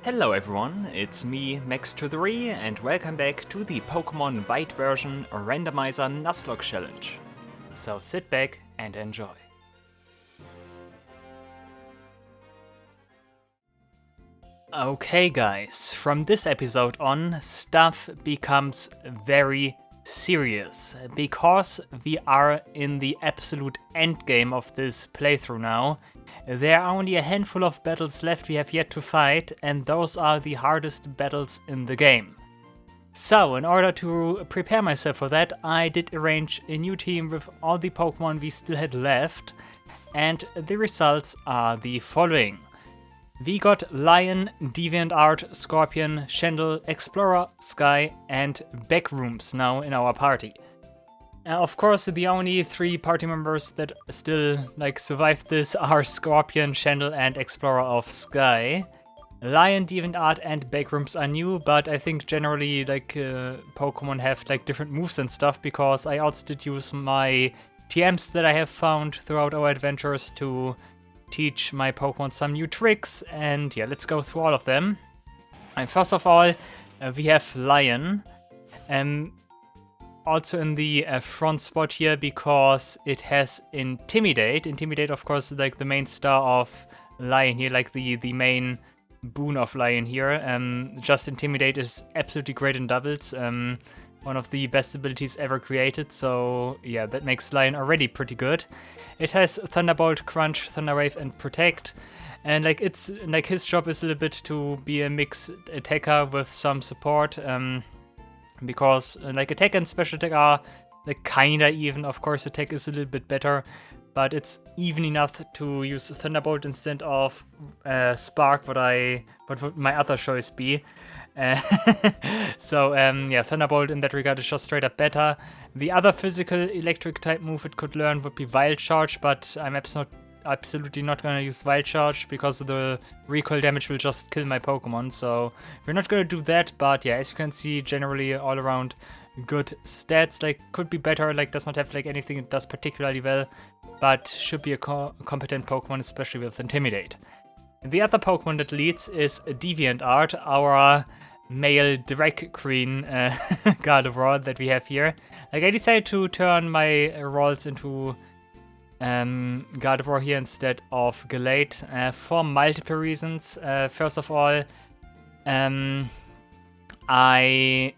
Hello everyone, it's me, Max23, and welcome back to the Pokemon White version Randomizer Nuzlocke challenge. So sit back and enjoy. Okay guys, from this episode on, stuff becomes very serious, because we are in the absolute endgame of this playthrough now. There are only a handful of battles left we have yet to fight, and those are the hardest battles in the game. So, in order to prepare myself for that, I did arrange a new team with all the Pokemon we still had left, and the results are the following. We got Lion, Deviantart, Scorpion, Shendel, Explorer, Sky, and Backrooms now in our party. Of course, the only three party members that still survived this are Scorpion, Shendel, and Explorer of Sky. Lion, Deviantart, and Backrooms are new, but I think generally Pokemon have different moves and stuff, because I also did use my TMs that I have found throughout our adventures to teach my Pokemon some new tricks, and yeah, let's go through all of them. And first of all, we have Lion. Also in the front spot here, because it has Intimidate. Intimidate, of course, is the main star of Lion here, the main boon of Lion here. Just Intimidate is absolutely great in doubles. One of the best abilities ever created, so yeah, that makes Lion already pretty good. It has Thunderbolt, Crunch, Thunder Wave, and Protect. And it's his job is a little bit to be a mixed attacker with some support. Because attack and special attack are kinda even. Of course, attack is a little bit better, but it's even enough to use Thunderbolt instead of Spark, what would my other choice be. So yeah, Thunderbolt in that regard is just straight up better. The other physical electric type move it could learn would be Wild Charge, but I'm absolutely not gonna use Wild Charge because the recoil damage will just kill my Pokemon, so we're not gonna do that. But yeah, as you can see, generally all around good stats. Could be better, does not have anything it does particularly well, but should be a competent Pokemon, especially with Intimidate. The other Pokemon that leads is Deviantart, our male drag queen Gardevoir that we have here. I decided to turn my roles into Gardevoir here instead of Gallade for multiple reasons. First of all, I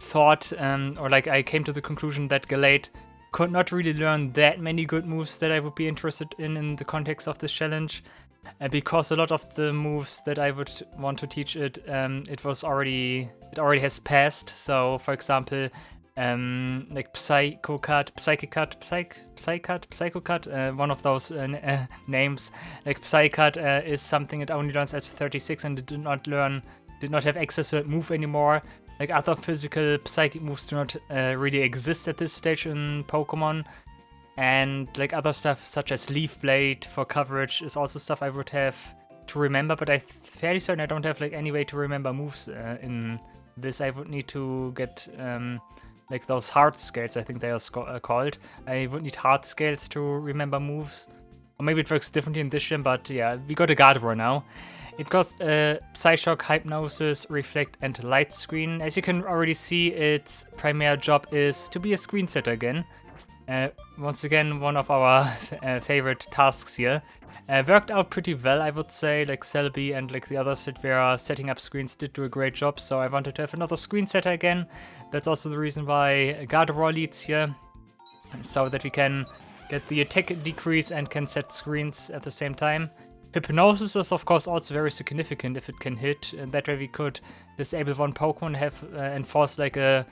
thought, I came to the conclusion that Gallade could not really learn that many good moves that I would be interested in the context of this challenge. Because a lot of the moves that I would want to teach it, it already has passed. So, for example, Psycho Cut, one of those names. Psy Cut is something it only learns at 36, and it did not have access to that move anymore. Other physical psychic moves do not really exist at this stage in Pokemon. And other stuff such as Leaf Blade for coverage is also stuff I would have to remember, but I'm fairly certain I don't have any way to remember moves in this. I would need to get those heart scales, I think they are called. I would need heart scales to remember moves. Or maybe it works differently in this gym, but yeah, we got a Gardevoir now. It got Psyshock, Hypnosis, Reflect, and Light Screen. As you can already see, its primary job is to be a screen setter again. Once again, one of our favorite tasks here. Worked out pretty well, I would say. Selby and the others that were setting up screens did do a great job, so I wanted to have another screen setter again. That's also the reason why Gardevoir leads here, so that we can get the attack decrease and can set screens at the same time. Hypnosis is of course also very significant if it can hit, and that way we could disable one Pokemon, have enforce a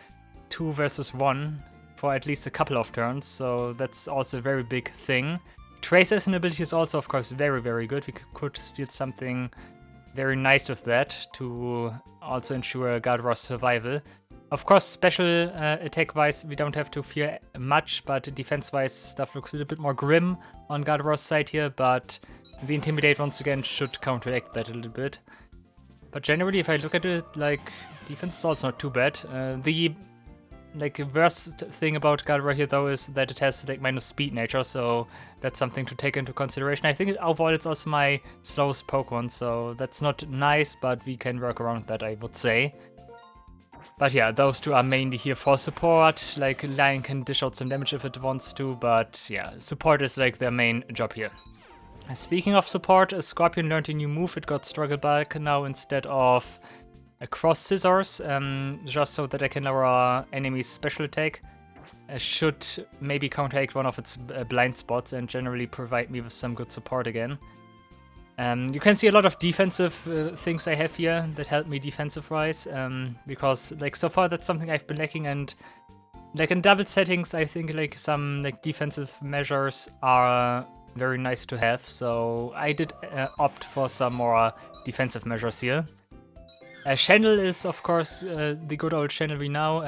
2 versus 1 for at least a couple of turns, so that's also a very big thing. Trace as an ability is also, of course, very, very good. We could steal something very nice with that to also ensure Gardevoir's survival. Of course, special attack-wise, we don't have to fear much, but defense-wise, stuff looks a little bit more grim on Gardevoir's side here, but the Intimidate, once again, should counteract that a little bit. But generally, if I look at it, defense is also not too bad. The like worst thing about Gardevoir here though is that it has like minus speed nature, so that's something to take into consideration. I think overall it's also my slowest Pokemon, so that's not nice, but we can work around that, I would say. But yeah, those two are mainly here for support. Like Lion can dish out some damage if it wants to, but yeah, support is like their main job here. Speaking of support, Scorpion learned a new move. It got Struggle Bulk now instead of a Cross Scissors, just so that I can lower our enemy's special attack. Should maybe counteract one of its blind spots and generally provide me with some good support again. You can see a lot of defensive things I have here that help me defensive-wise, because like so far that's something I've been lacking, and like in double settings I think like some like defensive measures are very nice to have, so I did opt for some more defensive measures here. Channel is, of course, the good old Channel we know.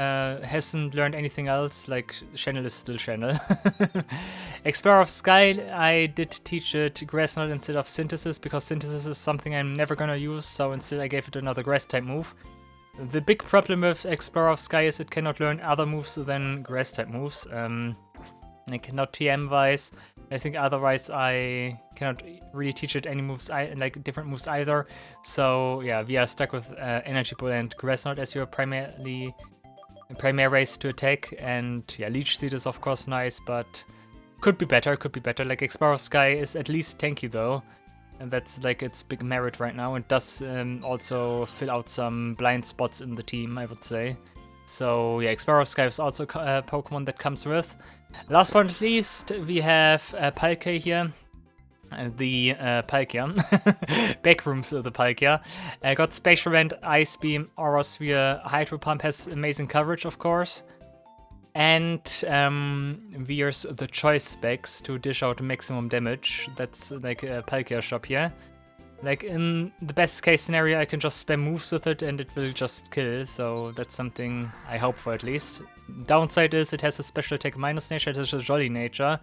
Hasn't learned anything else, like Channel is still Channel. Explorer of Sky, I did teach it Grass Knot instead of Synthesis, because Synthesis is something I'm never gonna use, so instead I gave it another Grass type move. The big problem with Explorer of Sky is it cannot learn other moves than Grass type moves. Like not TM wise. I think otherwise I cannot really teach it any moves, like different moves either. So yeah, we are stuck with Energy Ball and Grass Knot as your primary ways to attack. And yeah, Leech Seed is of course nice, but could be better, Like Explorer Sky is at least tanky though. And that's like its big merit right now. It does also fill out some blind spots in the team, I would say. So yeah, Explorer Sky is also a Pokemon that comes with. Last but not least, we have Palkia here. The Palkia. Backrooms of the Palkia. Got Spatial Rend, Ice Beam, Aura Sphere, Hydro Pump has amazing coverage, of course. And wears the choice specs to dish out maximum damage. That's like a Palkia shop here. Like in the best case scenario, I can just spam moves with it and it will just kill, so that's something I hope for at least. Downside is it has a special attack minus nature, it has a jolly nature.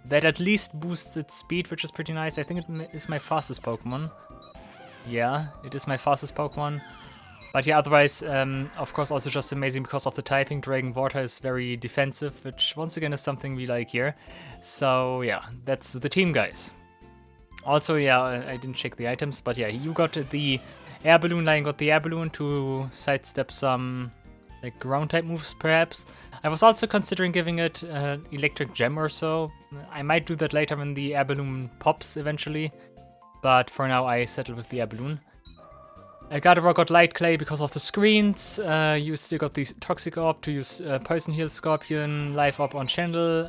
That at least boosts its speed, which is pretty nice. I think it is my fastest Pokemon. Yeah, it is my fastest Pokemon. But yeah, otherwise, of course, also just amazing because of the typing. Dragon Water is very defensive, which once again is something we like here. So yeah, that's the team, guys. Also, yeah, I didn't check the items, but yeah, you got the Air Balloon, Lion got the Air Balloon to sidestep some like ground type moves, perhaps. I was also considering giving it Electric Gem or so. I might do that later when the Air Balloon pops eventually, but for now I settled with the Air Balloon. Gardevoir got Light Clay because of the screens. You still got the Toxic Orb to use Poison Heal, Scorpion, Life Orb on Channel,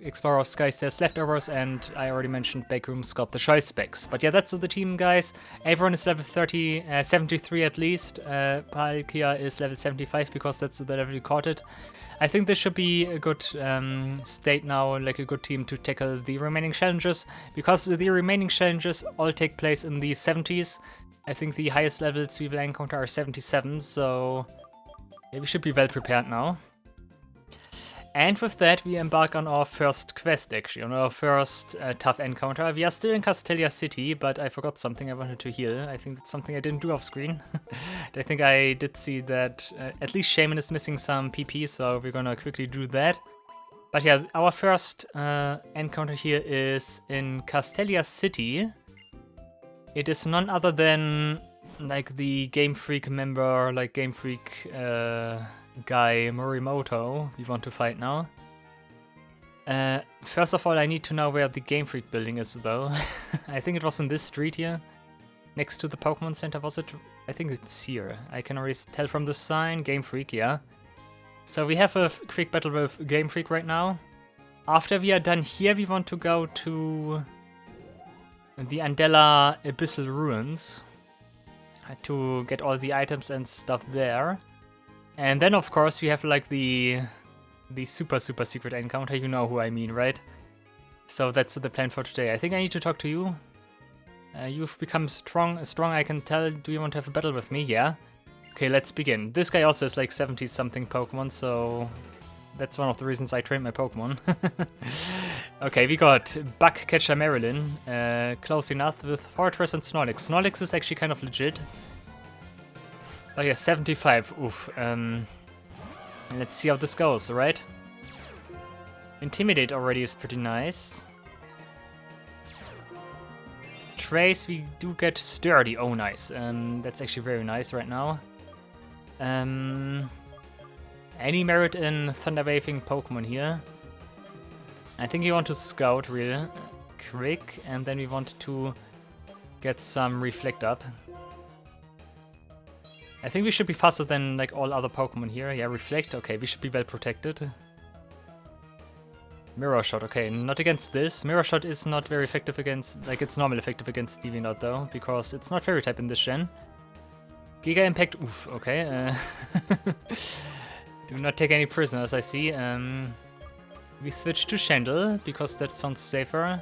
Explorer of Sky Stairs Leftovers, and I already mentioned Backrooms got the choice specs. But yeah, that's the team, guys. Everyone is level 73 at least. Palkia is level 75 because that's the level you caught it. I think this should be a good state now, like a good team to tackle the remaining challenges, because the remaining challenges all take place in the 70s. I think the highest levels we will encounter are 77, so yeah, we should be well prepared now. And with that, we embark on our first quest, actually, on our first tough encounter. We are still in Castelia City, but I forgot something I wanted to heal. I think that's something I didn't do off screen. I think I did see that at least Shaman is missing some PP, so we're gonna quickly do that. But yeah, our first encounter here is in Castelia City. It is none other than like the Game Freak member, like Game Freak guy Morimoto we want to fight now. First of all, I need to know where the Game Freak building is though. I think it was in this street here, next to the Pokemon Center, was it? I think it's here. I can already tell from the sign, Game Freak, yeah. So we have a quick battle with Game Freak right now. After we are done here, we want to go to the Andella Abyssal Ruins to get all the items and stuff there. And then of course we have like the super secret encounter, you know who I mean, right? So that's the plan for today. I think I need to talk to you. You've become strong I can tell. Do you want to have a battle with me? Yeah. Okay, let's begin. This guy also has like 70 something Pokemon, so that's one of the reasons I trained my Pokemon. Okay, we got Bugcatcher Marilyn, close enough, with Fortress and Snorlax. Snorlax is actually kind of legit. Oh yeah, 75, oof. Let's see how this goes, right? Intimidate already is pretty nice. Trace, we do get Sturdy. Oh, nice. That's actually very nice right now. Any merit in Thunder Waving Pokemon here? I think we want to Scout real quick, and then we want to get some Reflect up. I think we should be faster than like all other Pokemon here. Yeah, Reflect. Okay, we should be well protected. Mirror Shot. Okay, not against this. Mirror Shot is not very effective against, like, it's normal effective against Deviant though, because it's not Fairy type in this gen. Giga Impact. Oof. Okay. Do not take any prisoners, I see. We switch to Shandle, because that sounds safer.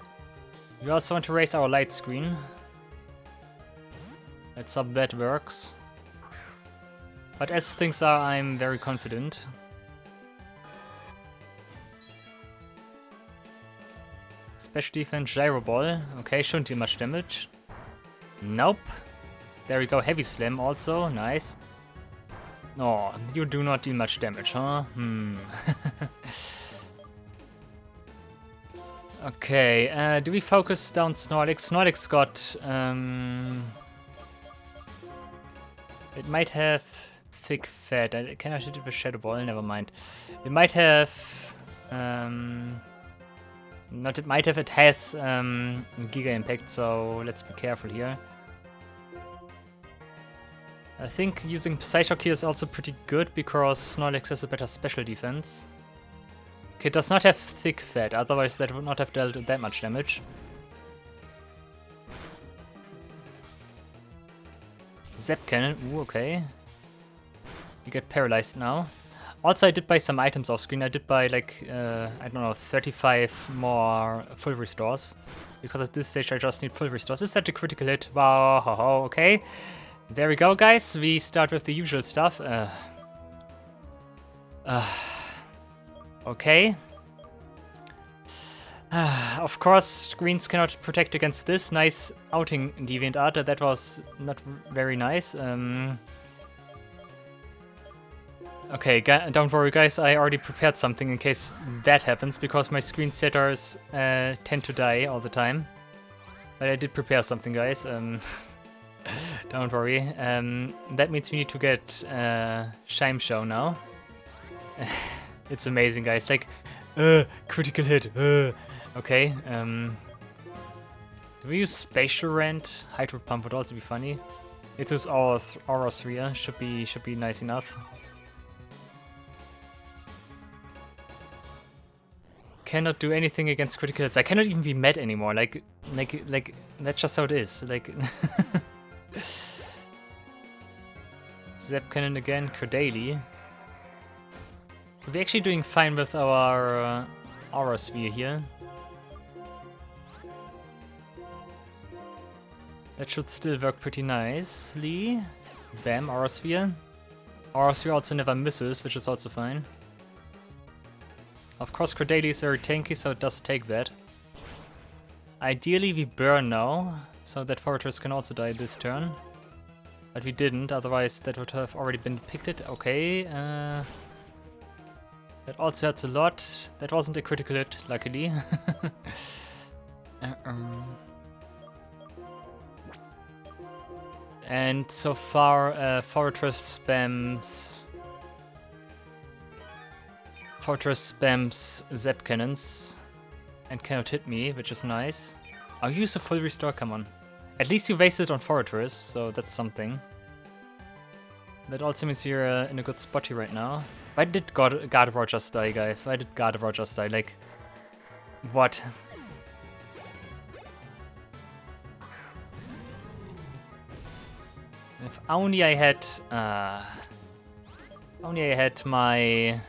We also want to raise our light screen. Let's hope that works. But as things are, I'm very confident. Special defense, Gyro Ball. Okay, shouldn't do much damage. Nope. There we go, Heavy Slam also, nice. No, you do not deal much damage, huh? Okay, do we focus down Snorlax? Snorlax got, it might have thick fat. I cannot hit it with Shadow Ball, never mind. It might have, not it might have, it has Giga Impact, so let's be careful here. I think using Psyshock here is also pretty good because Snorlax has a better special defense. Okay, it does not have thick fat, otherwise that would not have dealt that much damage. Zap Cannon, ooh, okay. You get paralyzed now. Also, I did buy some items off screen. I did buy like, I don't know, 35 more full restores. Because at this stage I just need full restores. Is that a critical hit? Wow, okay. There we go, guys. We start with the usual stuff. Okay. Of course, greens cannot protect against this. Nice outing, DeviantArt. That was not very nice. Okay, don't worry, guys. I already prepared something in case that happens, because my screen setters tend to die all the time. But I did prepare something, guys. Don't worry. That means we need to get Shime Show now. It's amazing, guys. Like, critical hit. Okay. Do we use Spatial Rent? Hydro Pump would also be funny. It's just Aura 3. Should be nice enough. Cannot do anything against critical hits. I cannot even be mad anymore. Like that's just how it is. Like. Zap Cannon again, Credali. We're actually doing fine with our Aura Sphere here. That should still work pretty nicely. Bam, Aura Sphere. Aura Sphere also never misses, which is also fine. Of course, Credali is very tanky, so it does take that. Ideally, we burn now, so that Fortress can also die this turn. But we didn't, otherwise that would have already been depicted. Okay, that also hurts a lot. That wasn't a critical hit, luckily. And so far, Fortress spams Zap Cannons and cannot hit me, which is nice. I'll use a full restore, come on. At least you wasted on Fortress, so that's something. That also means you're in a good spot here right now. Why did Gardevoir just die, guys? Why did Gardevoir just die? Like, what? If only I had my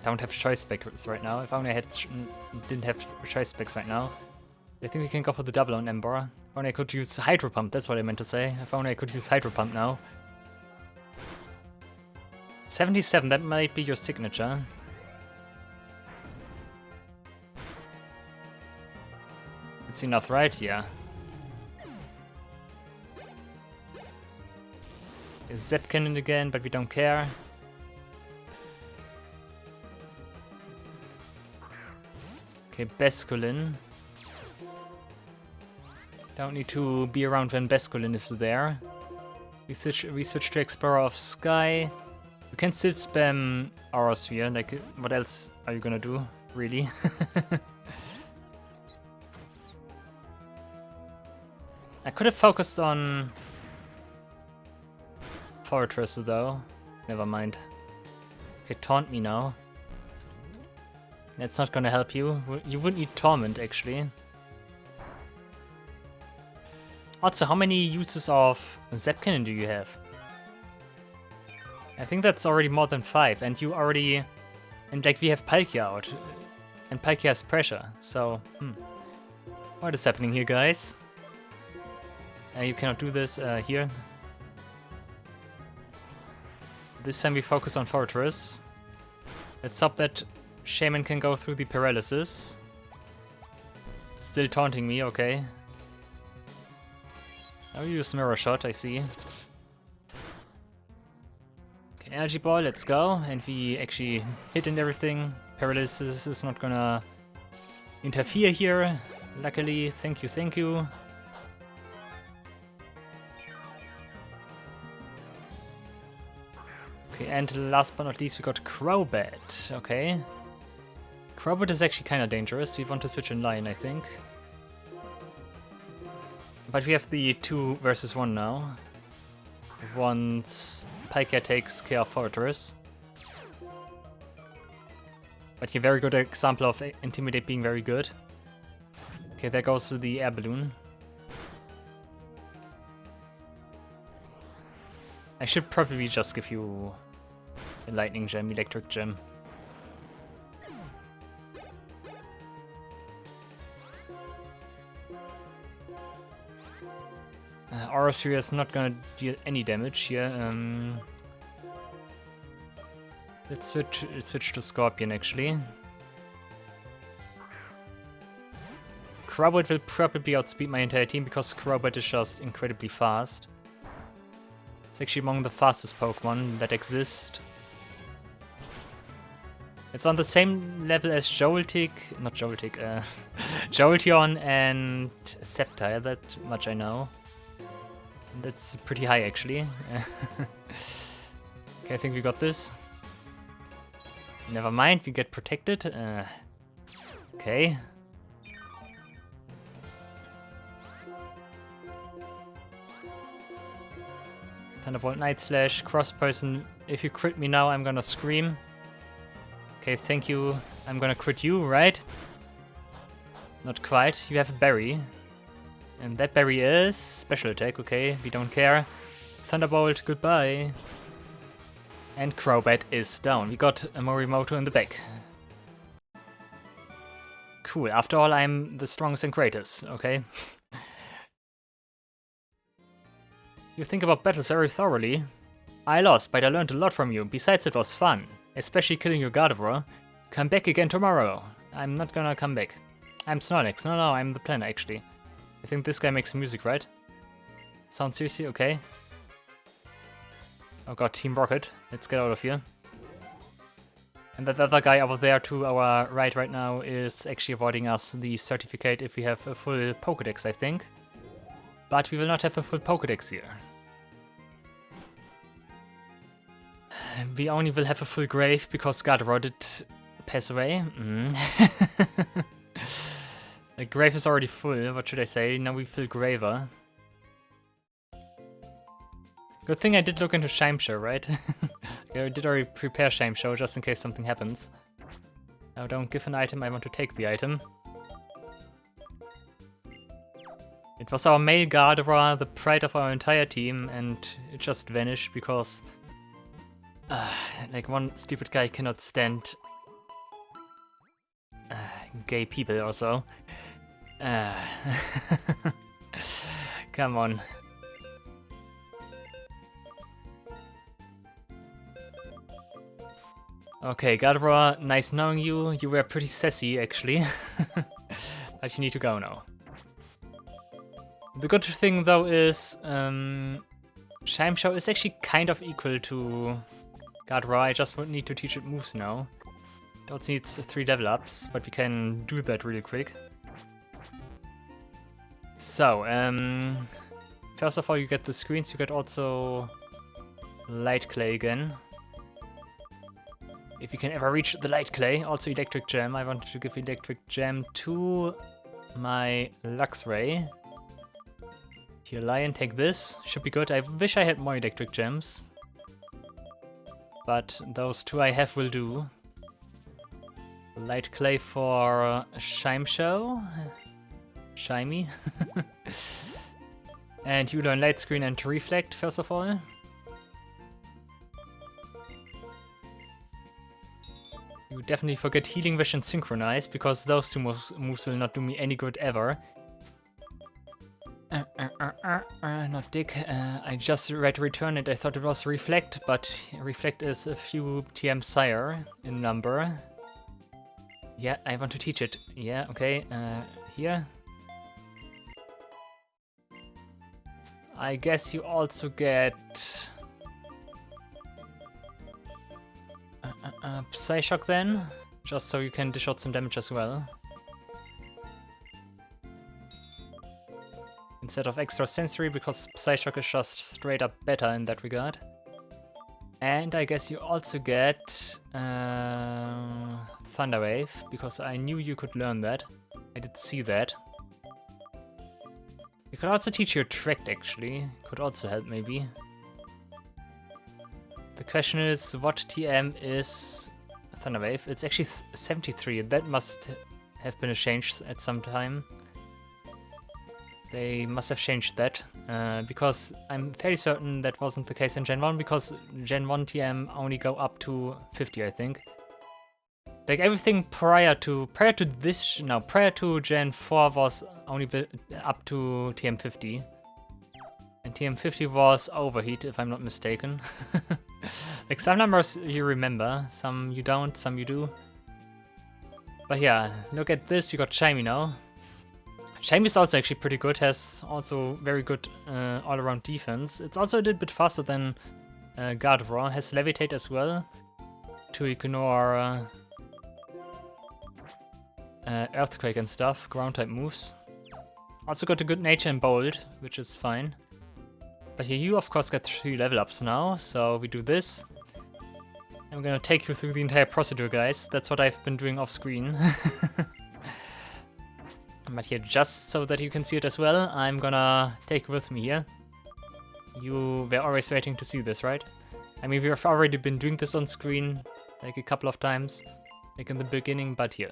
don't have choice specs right now. If only I didn't have choice specs right now. I think we can go for the double on Ember. If only I could use Hydro Pump, that's what I meant to say. If only I could use Hydro Pump now. 77, that might be your signature. It's enough, right? Yeah. Zap Cannon again, but we don't care. Okay, Basculin. Don't need to be around when Basculin is there. We switch to Explorer of Sky. You can still spam Aura Sphere, like what else are you gonna do, really? I could have focused on Fortress though. Never mind. Okay, taunt me now. That's not gonna help you. You would need Torment actually. Also, how many uses of Zap Cannon do you have? I think that's already more than 5, and you already... And like we have Palkia out, and Palkia has pressure, so... What is happening here, guys? You cannot do this here. This time we focus on Fortress. Let's hope that Shaman can go through the paralysis. Still taunting me, okay. Now we use Mirror Shot, I see. Okay, Energy Ball, let's go. And we actually hit and everything. Paralysis is not gonna interfere here. Luckily, thank you, thank you. Okay, and last but not least, we got Crobat. Okay. Crobat is actually kind of dangerous. We want to switch in line, I think. But we have the 2 versus 1 now. Once Palkia takes care of Fortress. But a very good example of Intimidate being very good. Okay, there goes the air balloon. I should probably just give you a Lightning Gem, Electric Gem. Aura Sphere is not gonna deal any damage here. Let's switch to Scorpion actually. Crobat will probably outspeed my entire team because Crobat is just incredibly fast. It's actually among the fastest Pokemon that exist. It's on the same level as Joltik, not Joltik, Jolteon and Sceptile, that much I know. That's pretty high actually. Okay, I think we got this. Never mind, we get protected. Okay. Thunderbolt, Night Slash, Cross Person. If you crit me now, I'm gonna scream. Okay, thank you. I'm gonna crit you, right? Not quite. You have a berry. And that berry is special attack, okay, we don't care. Thunderbolt, goodbye. And Crobat is down. We got a Morimoto in the back. Cool, after all I'm the strongest and greatest, okay? You think about battles very thoroughly. I lost, but I learned a lot from you. Besides, it was fun. Especially killing your Gardevoir. Come back again tomorrow. I'm not gonna come back. I'm Snorlax. No, I'm the planner, actually. I think this guy makes music, right? Sounds seriously okay. Oh god, Team Rocket. Let's get out of here. And that other guy over there to our right now is actually avoiding us the certificate if we have a full Pokédex, I think. But we will not have a full Pokédex here. We only will have a full grave because Gardevoir did pass away. The grave is already full, what should I say? Now we feel graver. Good thing I did look into Shimeshow, right? I did already prepare Shimeshow just in case something happens. Now don't give an item, I want to take the item. It was our male Gardevoir, the pride of our entire team, and it just vanished because... like one stupid guy cannot stand... gay people or so. Come on. Okay, Gardevoir, nice knowing you. You were pretty sassy, actually. But you need to go now. The good thing, though, is... Shimeshow is actually kind of equal to Gardevoir. I just would need to teach it moves now. It also needs 3 level ups, but we can do that really quick. So, first of all, you get the screens. You get also Light Clay again. If you can ever reach the Light Clay. Also Electric Gem. I wanted to give Electric Gem to my Luxray. Here, Lion, take this. Should be good. I wish I had more Electric Gems. But those 2 I have will do. Light Clay for Shimeshow. Shiny. And you learn Light Screen and Reflect, first of all. You definitely forget Healing Wish and Synchronize, because those 2 moves will not do me any good ever. Not Dick. I just read Return and I thought it was Reflect, but Reflect is a few TMs higher in number. Yeah, I want to teach it. Yeah, okay. Here. I guess you also get Psyshock then, just so you can dish out some damage as well. Instead of extra sensory, because Psyshock is just straight up better in that regard. And I guess you also get Thunder Wave, because I knew you could learn that. I did see that. You could also teach you Attract, actually. Could also help, maybe. The question is, what TM is Thunder Wave? It's actually 73. That must have been a change at some time. They must have changed that, because I'm fairly certain that wasn't the case in Gen 1, because Gen 1 TM only go up to 50, I think. Like everything prior to Gen 4 was only up to TM 50. And TM 50 was Overheat, if I'm not mistaken. Like some numbers you remember, some you don't, some you do. But yeah, look at this, you got Shiny now. Shiny is also actually pretty good, has also very good all-around defense. It's also a little bit faster than Gardevoir, has Levitate as well, to ignore Earthquake and stuff, ground-type moves. Also got a good nature and Bold, which is fine. But here you of course get 3 level ups now, so we do this. I'm gonna take you through the entire procedure, guys. That's what I've been doing off screen. But here, just so that you can see it as well, I'm gonna take you with me here. You were always waiting to see this, right? I mean, we've already been doing this on screen like a couple of times, like in the beginning, but here.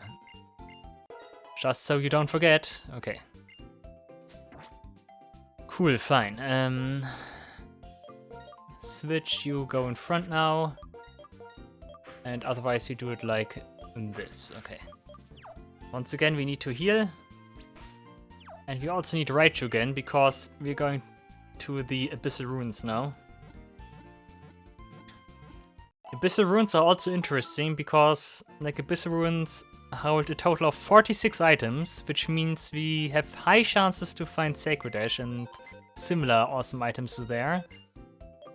Just so you don't forget. Okay. Cool, fine. Switch, you go in front now. And otherwise you do it like this. Okay. Once again, we need to heal. And we also need Raichu again, because we're going to the Abyssal Ruins now. Abyssal Ruins are also interesting, because like Abyssal Ruins hold a total of 46 items, which means we have high chances to find Sacred Ash and similar awesome items there,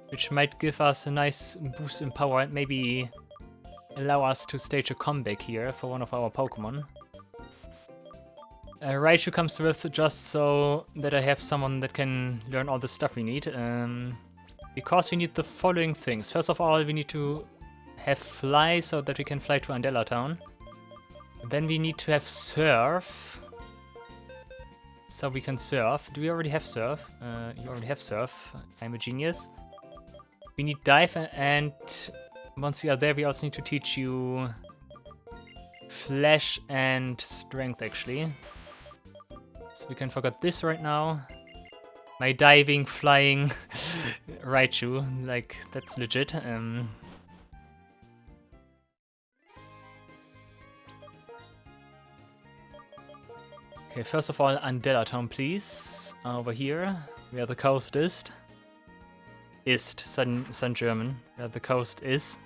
which might give us a nice boost in power and maybe allow us to stage a comeback here for one of our Pokemon. Raichu comes with just so that I have someone that can learn all the stuff we need, because we need the following things. First of all, we need to have Fly so that we can fly to Andela Town. Then we need to have Surf, so we can surf. Do we already have Surf? You already have Surf. I'm a genius. We need Dive, and once we are there, we also need to teach you Flash and Strength, actually. So we can forget this right now. My diving, flying Raichu, like, that's legit. Okay, first of all, Andela Town, please. Over here, where the coast is. Sun German, where the coast is.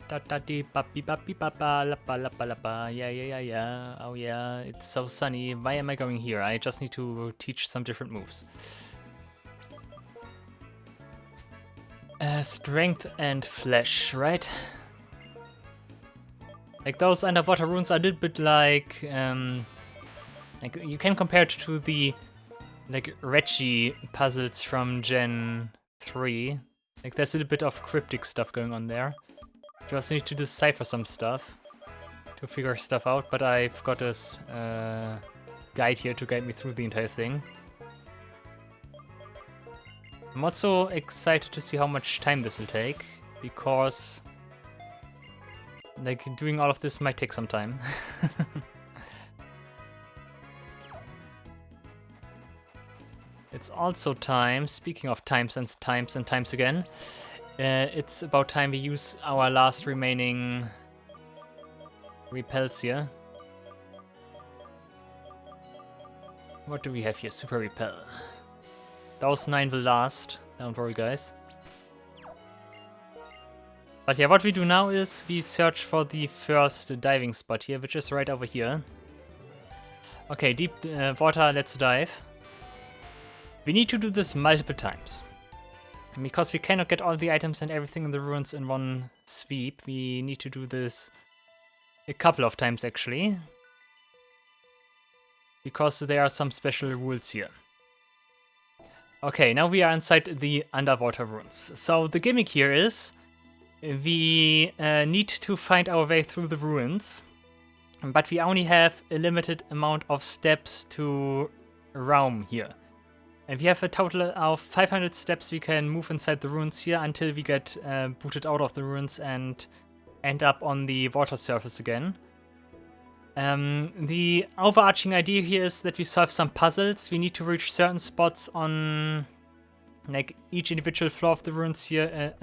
Da da dee bappy bappy bappa lappa lappa lappa. Yeah, yeah, yeah, yeah. Oh yeah, it's so sunny. Why am I going here? I just need to teach some different moves. Strength and flesh, right? Like those underwater runes are a little bit like you can compare it to the like Reggie puzzles from Gen 3. Like there's a little bit of cryptic stuff going on there. You also need to decipher some stuff to figure stuff out, but I've got this guide here to guide me through the entire thing. I'm also excited to see how much time this will take, because like doing all of this might take some time. It's also time, speaking of times and times again, it's about time we use our last remaining repels here. What do we have here? Super repel. Those 9 will last, don't worry guys. But yeah, what we do now is we search for the first diving spot here, which is right over here. Okay, deep water, let's dive. We need to do this multiple times. And because we cannot get all the items and everything in the ruins in one sweep, we need to do this a couple of times actually. Because there are some special rules here. Okay, now we are inside the underwater ruins. So the gimmick here is we need to find our way through the ruins, but we only have a limited amount of steps to roam here. And we have a total of 500 steps we can move inside the ruins here until we get booted out of the ruins and end up on the water surface again. The overarching idea here is that we solve some puzzles. We need to reach certain spots on like each individual floor of the ruins here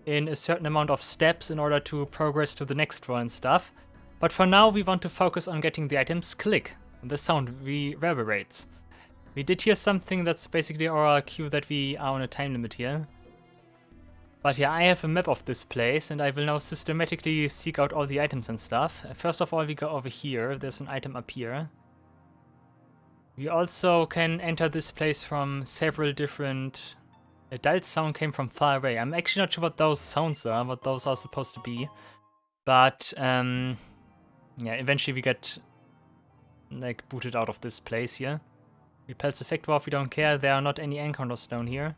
in a certain amount of steps in order to progress to the next floor and stuff. But for now we want to focus on getting the items click. The sound reverberates. We did hear something that's basically our cue that we are on a time limit here. But yeah, I have a map of this place and I will now systematically seek out all the items and stuff. First of all, we go over here. There's an item up here. We also can enter this place from several different... A dull sound came from far away. I'm actually not sure what those sounds are, what those are supposed to be. But yeah, eventually we get like booted out of this place here. Repels effect dwarf, we don't care. There are not any encounters down here.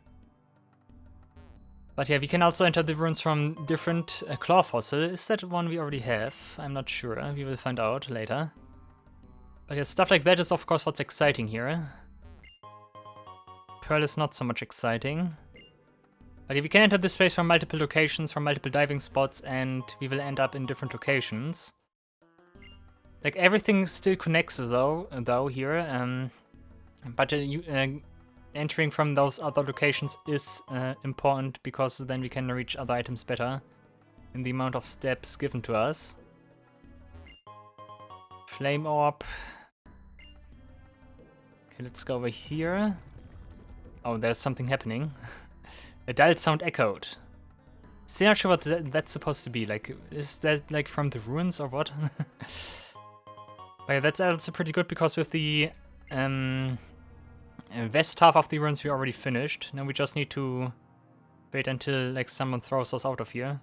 But yeah, we can also enter the ruins from different claw fossil. Is that one we already have? I'm not sure. We will find out later. But yeah, stuff like that is of course what's exciting here. Pearl is not so much exciting. But yeah, we can enter this place from multiple locations, from multiple diving spots, and we will end up in different locations. Like everything still connects though here. But entering from those other locations is important because then we can reach other items better in the amount of steps given to us. Flame orb. Okay, let's go over here. Oh, there's something happening. A dull sound echoed. Still not sure what that's supposed to be. Like, is that like from the ruins or what? But yeah, that's also pretty good because with the west half of the ruins we already finished. Now we just need to wait until like someone throws us out of here.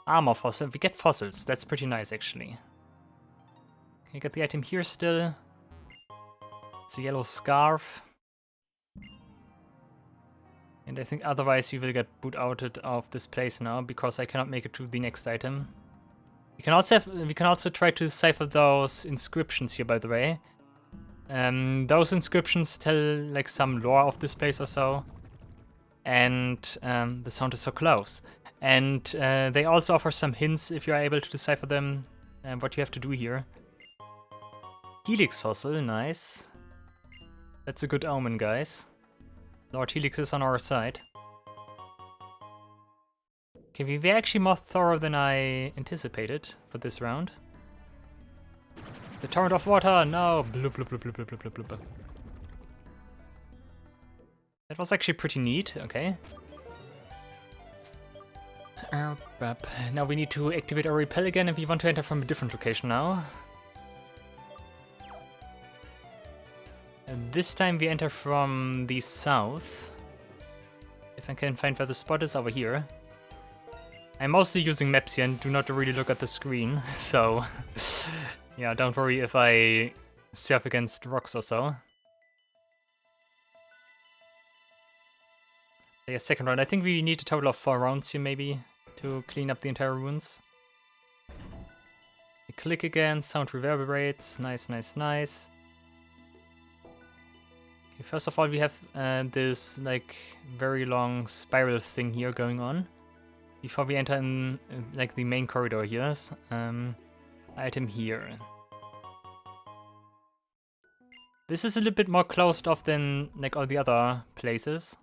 Armor fossil. We get fossils. That's pretty nice actually. Can you get the item here still? It's a yellow scarf. And I think otherwise you will get booted out of this place now because I cannot make it to the next item. We can also try to decipher those inscriptions here, by the way. Those inscriptions tell like some lore of this place or so. And the sound is so close. And they also offer some hints if you are able to decipher them, what you have to do here. Helix fossil, nice. That's a good omen, guys. Lord Helix is on our side. Okay, we were actually more thorough than I anticipated for this round. The torrent of water, no! Bloop, bloop, bloop, bloop, bloop, bloop, bloop, bloop. That was actually pretty neat, okay. Now we need to activate our repel again if we want to enter from a different location now. And this time we enter from the south. If I can find where the spot is, over here. I'm mostly using maps here and do not really look at the screen, so yeah, don't worry if I surf against rocks or so. Yeah, second round. I think we need a total of 4 rounds here maybe to clean up the entire ruins. I click again, sound reverberates, nice, nice, nice. Okay, first of all we have this like very long spiral thing here going on. Before we enter in like the main corridor here, item here. This is a little bit more closed off than like all the other places.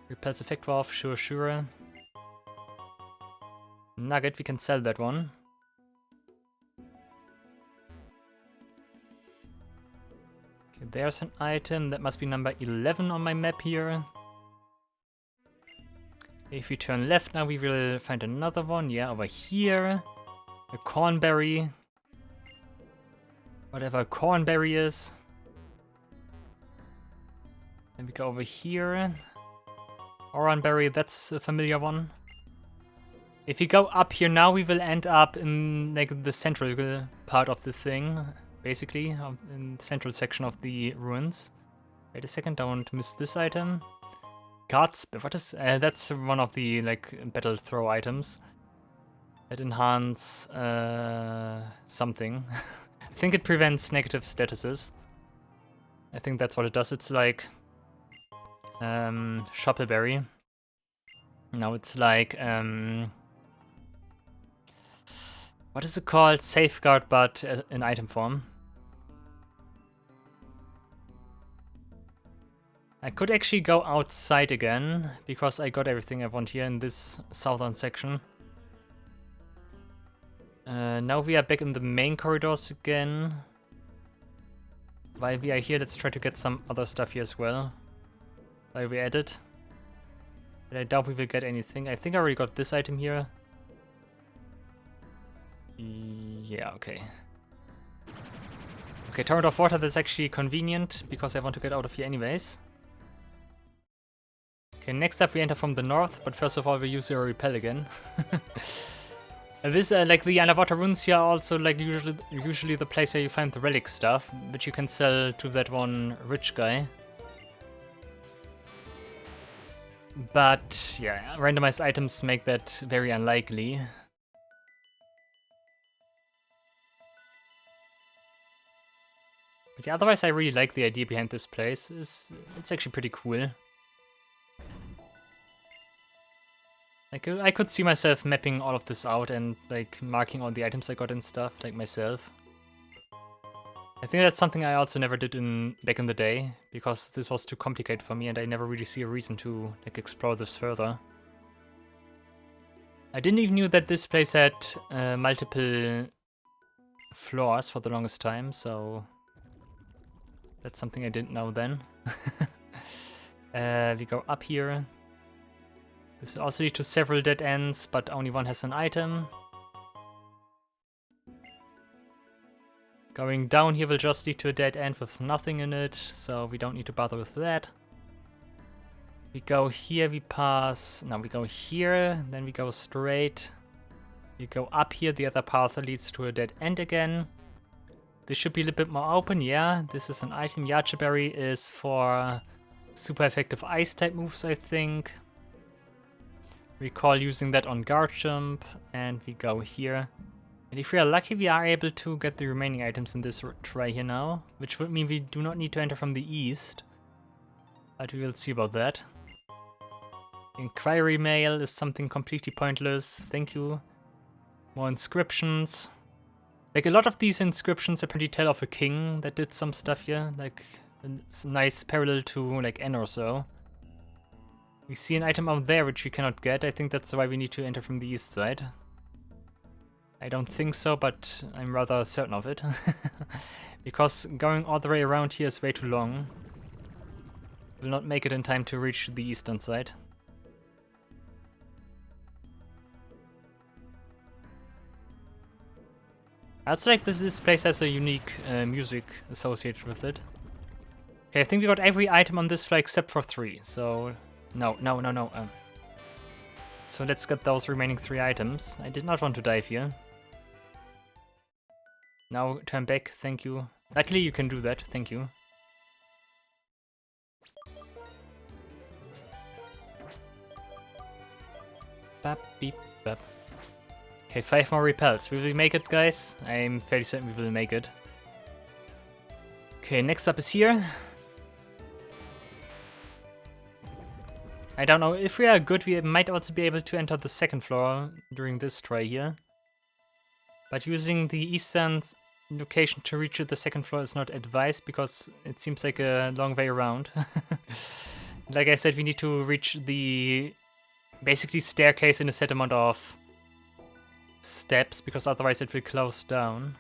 Repels effect valve, sure, sure. Nugget, we can sell that one. Okay, there's an item, that must be number 11 on my map here. If we turn left now, we will find another one. Yeah, over here. A cornberry. Whatever a cornberry is. Then we go over here. Oranberry, that's a familiar one. If we go up here now, we will end up in like the central part of the thing. Basically, in the central section of the ruins. Wait a second, don't miss this item. Guards, what is that's one of the like battle throw items that enhance something. I think it prevents negative statuses. I think that's what it does. It's like Shoppleberry. No, it's like what is it called? Safeguard, but in item form. I could actually go outside again, because I got everything I want here in this southern section. Now we are back in the main corridors again. While we are here, let's try to get some other stuff here as well. While we're at it. But I doubt we will get anything. I think I already got this item here. Yeah, okay. Okay, torrent of water, that's actually convenient, because I want to get out of here anyways. Okay, next up we enter from the north, but first of all we use our repel again. This, like the underwater ruins here are also like usually the place where you find the relic stuff, which you can sell to that one rich guy. But yeah, randomized items make that very unlikely. But yeah, otherwise I really like the idea behind this place. It's actually pretty cool. I could see myself mapping all of this out and like marking all the items I got and stuff, like myself. I think that's something I also never did back in the day, because this was too complicated for me and I never really see a reason to like explore this further. I didn't even know that this place had multiple floors for the longest time, so that's something I didn't know then. We go up here. This will also lead to several dead ends, but only one has an item. Going down here will just lead to a dead end with nothing in it, so we don't need to bother with that. We go here, we pass... Now we go here, then we go straight. We go up here, the other path leads to a dead end again. This should be a little bit more open, yeah. This is an item. Yachiberry is for super effective ice type moves, I think. Recall using that on guard jump, and we go here. And if we are lucky, we are able to get the remaining items in this try here now, which would mean we do not need to enter from the east. But we will see about that. Inquiry mail is something completely pointless, thank you. More inscriptions. Like a lot of these inscriptions apparently tell of a king that did some stuff here, like a nice parallel to like N or so. We see an item out there which we cannot get. I think that's why we need to enter from the east side. I don't think so, but I'm rather certain of it. Because going all the way around here is way too long. Will not make it in time to reach the eastern side. I also like this place has a unique music associated with it. Okay, I think we got every item on this floor except for 3, so... No. So let's get those remaining 3 items. I did not want to dive here. Now turn back, thank you. Luckily you can do that, thank you. Bap, beep, bap. Okay, 5 more repels. Will we make it, guys? I'm fairly certain we will make it. Okay, next up is here. I don't know, if we are good, we might also be able to enter the 2nd floor during this try here. But using the eastern location to reach the 2nd floor is not advised, because it seems like a long way around. Like I said, we need to reach the basically staircase in a set amount of steps, because otherwise it will close down.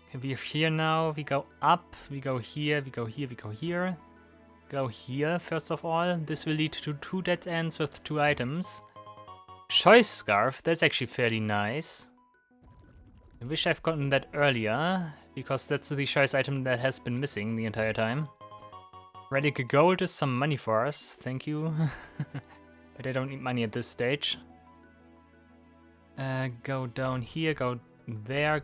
Okay, we're here now, we go up, we go here, we go here, we go here. Go here, first of all. This will lead to 2 dead ends with 2 items. Choice Scarf, that's actually fairly nice. I wish I've gotten that earlier, because that's the choice item that has been missing the entire time. Relic Gold is some money for us, thank you. But I don't need money at this stage. Go down here, go there,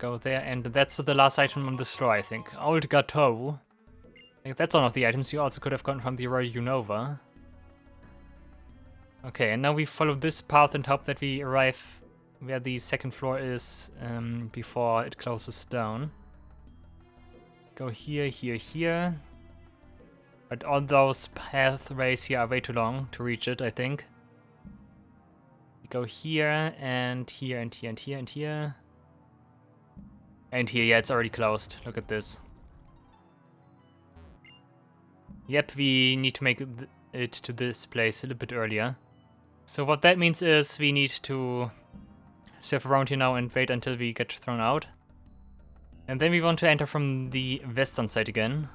and that's the last item on this floor, I think. Old Gateau. I think that's one of the items you also could have gotten from the Royal Unova. Okay, and now we follow this path and hope that we arrive where the 2nd floor is before it closes down. Go here, here, here. But all those pathways here are way too long to reach it, I think. We go here, and here, and here, and here, and here. And here, yeah, it's already closed. Look at this. Yep, we need to make it to this place a little bit earlier. So what that means is we need to surf around here now and wait until we get thrown out. And then we want to enter from the western side again,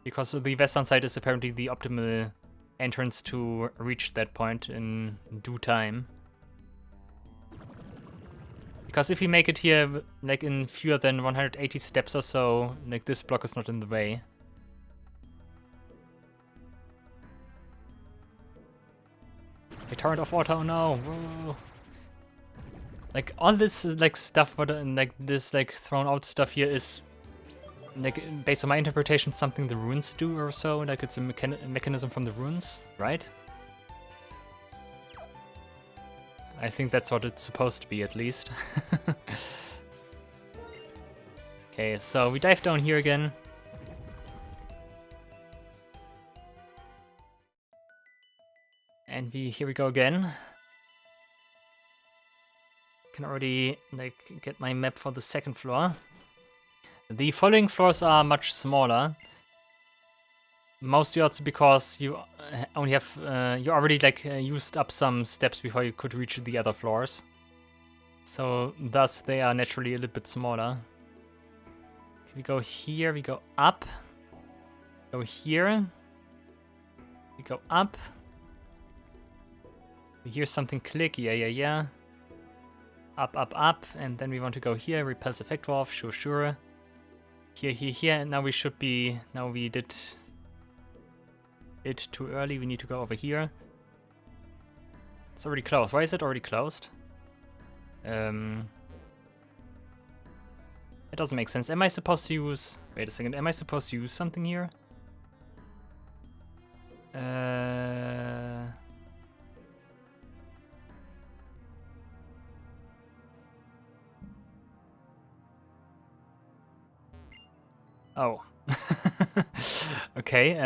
because the western side is apparently the optimal entrance to reach that point in due time. Because if we make it here, like in fewer than 180 steps or so, like this block is not in the way. A torrent of water, oh no! Whoa. Like all this like stuff, what like this like thrown out stuff here is like based on my interpretation something the runes do or so. Like it's a mechanism from the runes, right? I think that's what it's supposed to be, at least. Okay, so we dive down here again. And here we go again. Can already like get my map for the 2nd floor. The following floors are much smaller. Mostly also because you only have you already like used up some steps before you could reach the other floors. So thus they are naturally a little bit smaller. Okay, we go here, we go up. Go here. We go up. We hear something click, yeah. Up, and then we want to go here, repels effect off, sure. Here, and now we should be, now we did it too early, we need to go over here. It's already closed, why is it already closed? It doesn't make sense, am I supposed to use, wait a second, am I supposed to use something here? Oh. Okay,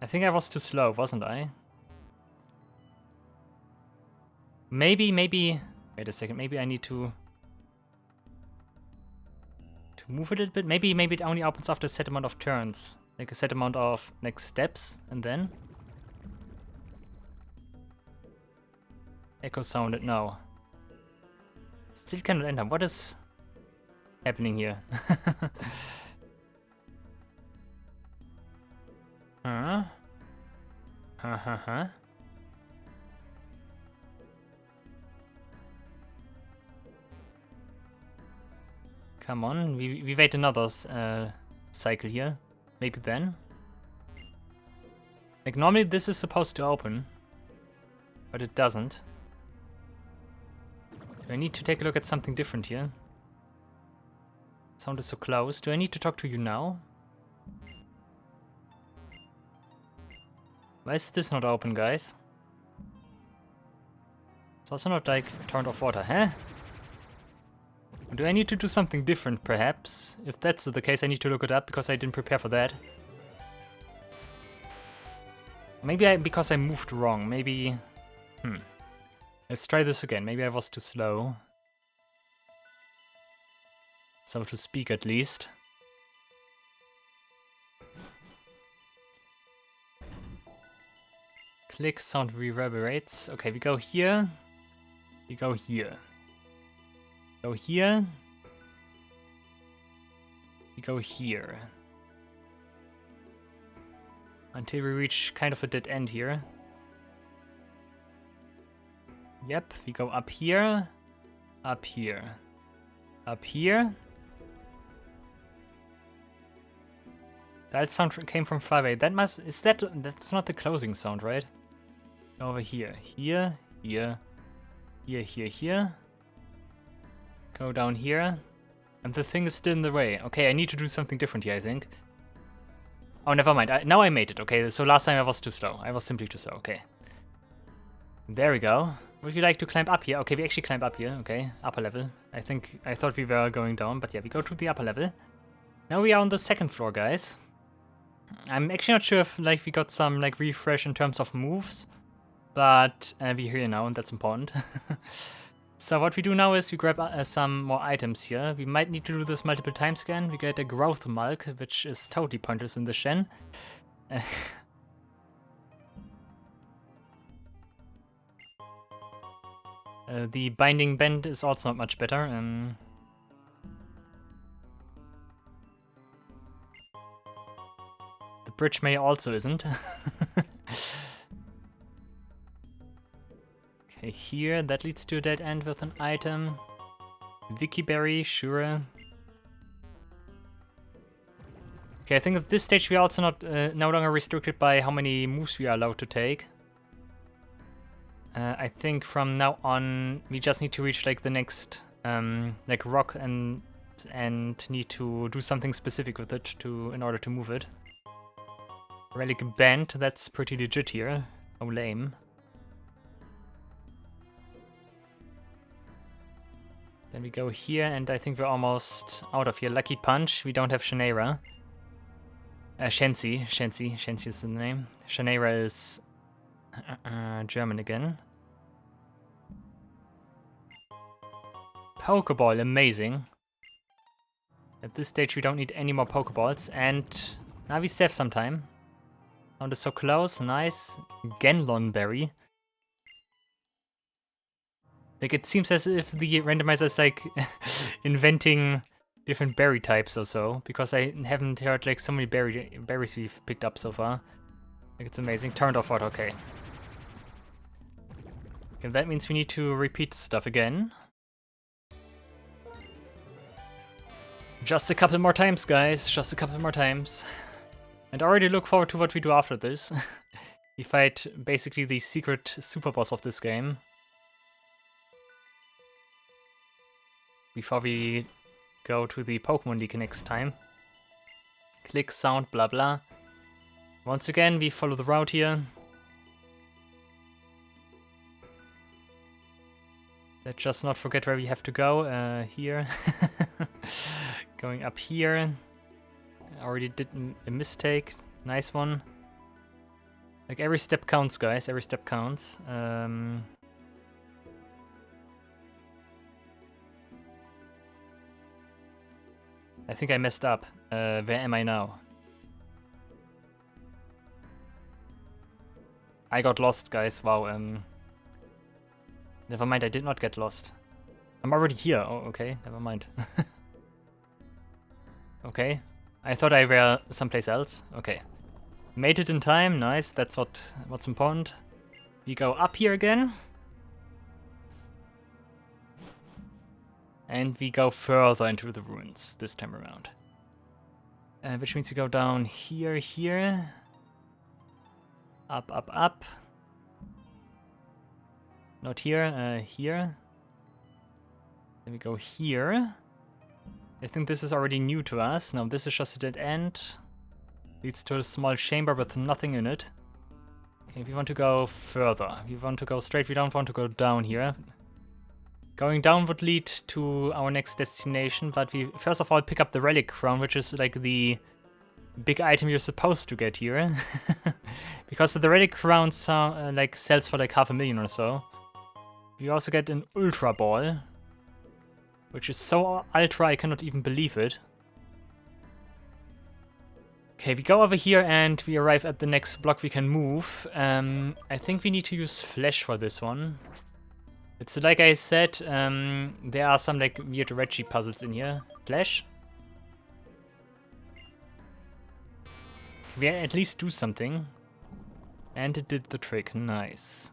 I think I was too slow, wasn't I? Maybe, wait a second, maybe I need to move a little bit? Maybe it only opens after a set amount of turns. Like a set amount of like steps, and then? Echo sounded, no. Still cannot enter. What is happening here? Huh? Come on, we wait another cycle here. Maybe then. Like, normally this is supposed to open, but it doesn't. Do I need to take a look at something different here? Sound is so close. Do I need to talk to you now? Why is this not open, guys? It's also not like turned off water, huh? Do I need to do something different, perhaps? If that's the case, I need to look it up, because I didn't prepare for that. Maybe because I moved wrong, maybe... Let's try this again. Maybe I was too slow. So to speak, at least. Click, sound reverberates. Okay, we go here. We go here. Go here. We go here. Until we reach kind of a dead end here. Yep, we go up here. Up here. Up here. That sound came from far away. That must... That's not the closing sound, right? Over here. Here. Here. Here, here, here. Go down here. And the thing is still in the way. Okay, I need to do something different here, I think. Oh, never mind. Now I made it. Okay, so last time I was too slow. I was simply too slow. Okay. There we go. Would you like to climb up here? Okay, we actually climb up here. Okay, upper level. I thought we were going down, but yeah, we go to the upper level. Now we are on the second floor, guys. I'm actually not sure if like we got some like refresh in terms of moves, but we're here now, and that's important. So what we do now is we grab some more items here. We might need to do this multiple times again. We get a growth milk, which is totally pointless in the Shen. The binding bend is also not much better. The bridge may also isn't. Okay, here, that leads to a dead end with an item. Wiki berry, sure. Okay, I think at this stage we are also not no longer restricted by how many moves we are allowed to take. I think from now on we just need to reach like the next like rock and need to do something specific with it in order to move it. Relic band, that's pretty legit here. Oh, lame. Then we go here, and I think we're almost out of here. Lucky Punch, we don't have Shanaira. Shensi is the name. Shanaira is German again. Pokeball, amazing. At this stage we don't need any more Pokeballs, and now we still have some time. Sound is so close, nice. Genlon Berry. Like, it seems as if the randomizer is like inventing different berry types or so, because I haven't heard like so many berries we've picked up so far. Like, it's amazing. Turned off water, okay. Okay, that means we need to repeat stuff again. Just a couple more times, guys. Just a couple more times. And I already look forward to what we do after this. We fight basically the secret super boss of this game. Before we go to the Pokemon League next time. Click, sound, blah blah. Once again, we follow the route here. Let's just not forget where we have to go. Here. Going up here. I already did a mistake. Nice one. Like, every step counts, guys. Every step counts. I think I messed up. Where am I now? I got lost, guys. Wow. Never mind, I did not get lost. I'm already here. Oh, okay. Never mind. Okay. I thought I were someplace else. Okay. Made it in time. Nice. That's what's important. We go up here again. And we go further into the ruins this time around. Which means you go down here, here. Up, up, up. Not here, here. Then we go here. I think this is already new to us. No, this is just a dead end. Leads to a small chamber with nothing in it. Okay, we want to go further. We want to go straight, we don't want to go down here. Going down would lead to our next destination, but we first of all pick up the relic crown, which is like the big item you're supposed to get here. Because the relic crown like sells for like 500,000 or so. We also get an ultra ball, which is so ultra I cannot even believe it. Okay, we go over here and we arrive at the next block we can move. I think we need to use flash for this one. It's like I said, there are some like weird Reggie puzzles in here. Flash. We at least do something. And it did the trick, nice.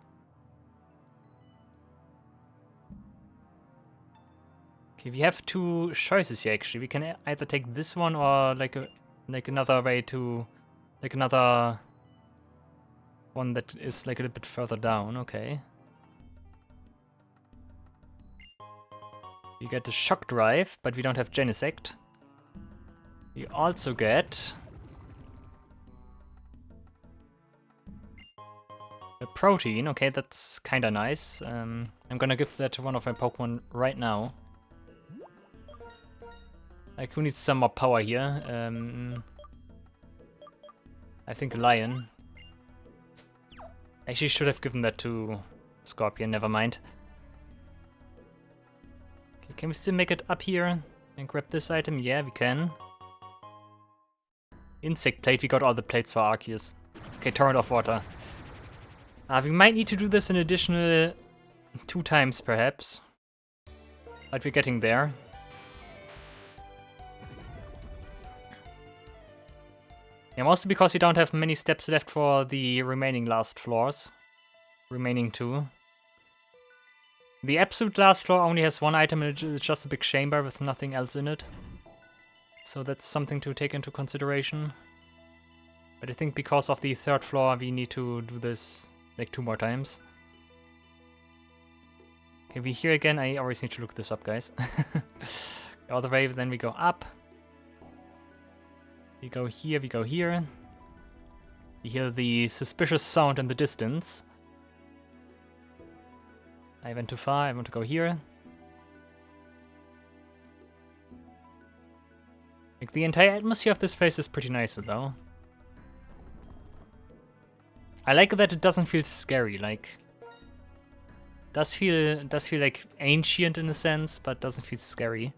Okay, we have two choices here actually. We can either take this one or like another way to, like another one that is like a little bit further down, okay. We get the shock drive, but we don't have Genesect. We also get a protein, okay, that's kinda nice. I'm gonna give that to one of my Pokemon right now. Like, who needs some more power here? I think a lion. Actually, should have given that to Scorpion, never mind. Okay, can we still make it up here and grab this item? Yeah, we can. Insect plate, we got all the plates for Arceus. Okay, torrent of water. We might need to do this an additional 2 times, perhaps. But we're getting there. Yeah, mostly because we don't have many steps left for the remaining last floors. Remaining 2. The absolute last floor only has 1 item and it's just a big chamber with nothing else in it. So that's something to take into consideration. But I think because of the 3rd floor we need to do this like 2 more times. Okay, we here again, I always need to look this up, guys. All the way, then we go up. We go here, we go here. You hear the suspicious sound in the distance. I went too far, I want to go here. Like, the entire atmosphere of this place is pretty nice, though. I like that it doesn't feel scary, like... Does feel like ancient in a sense, but doesn't feel scary.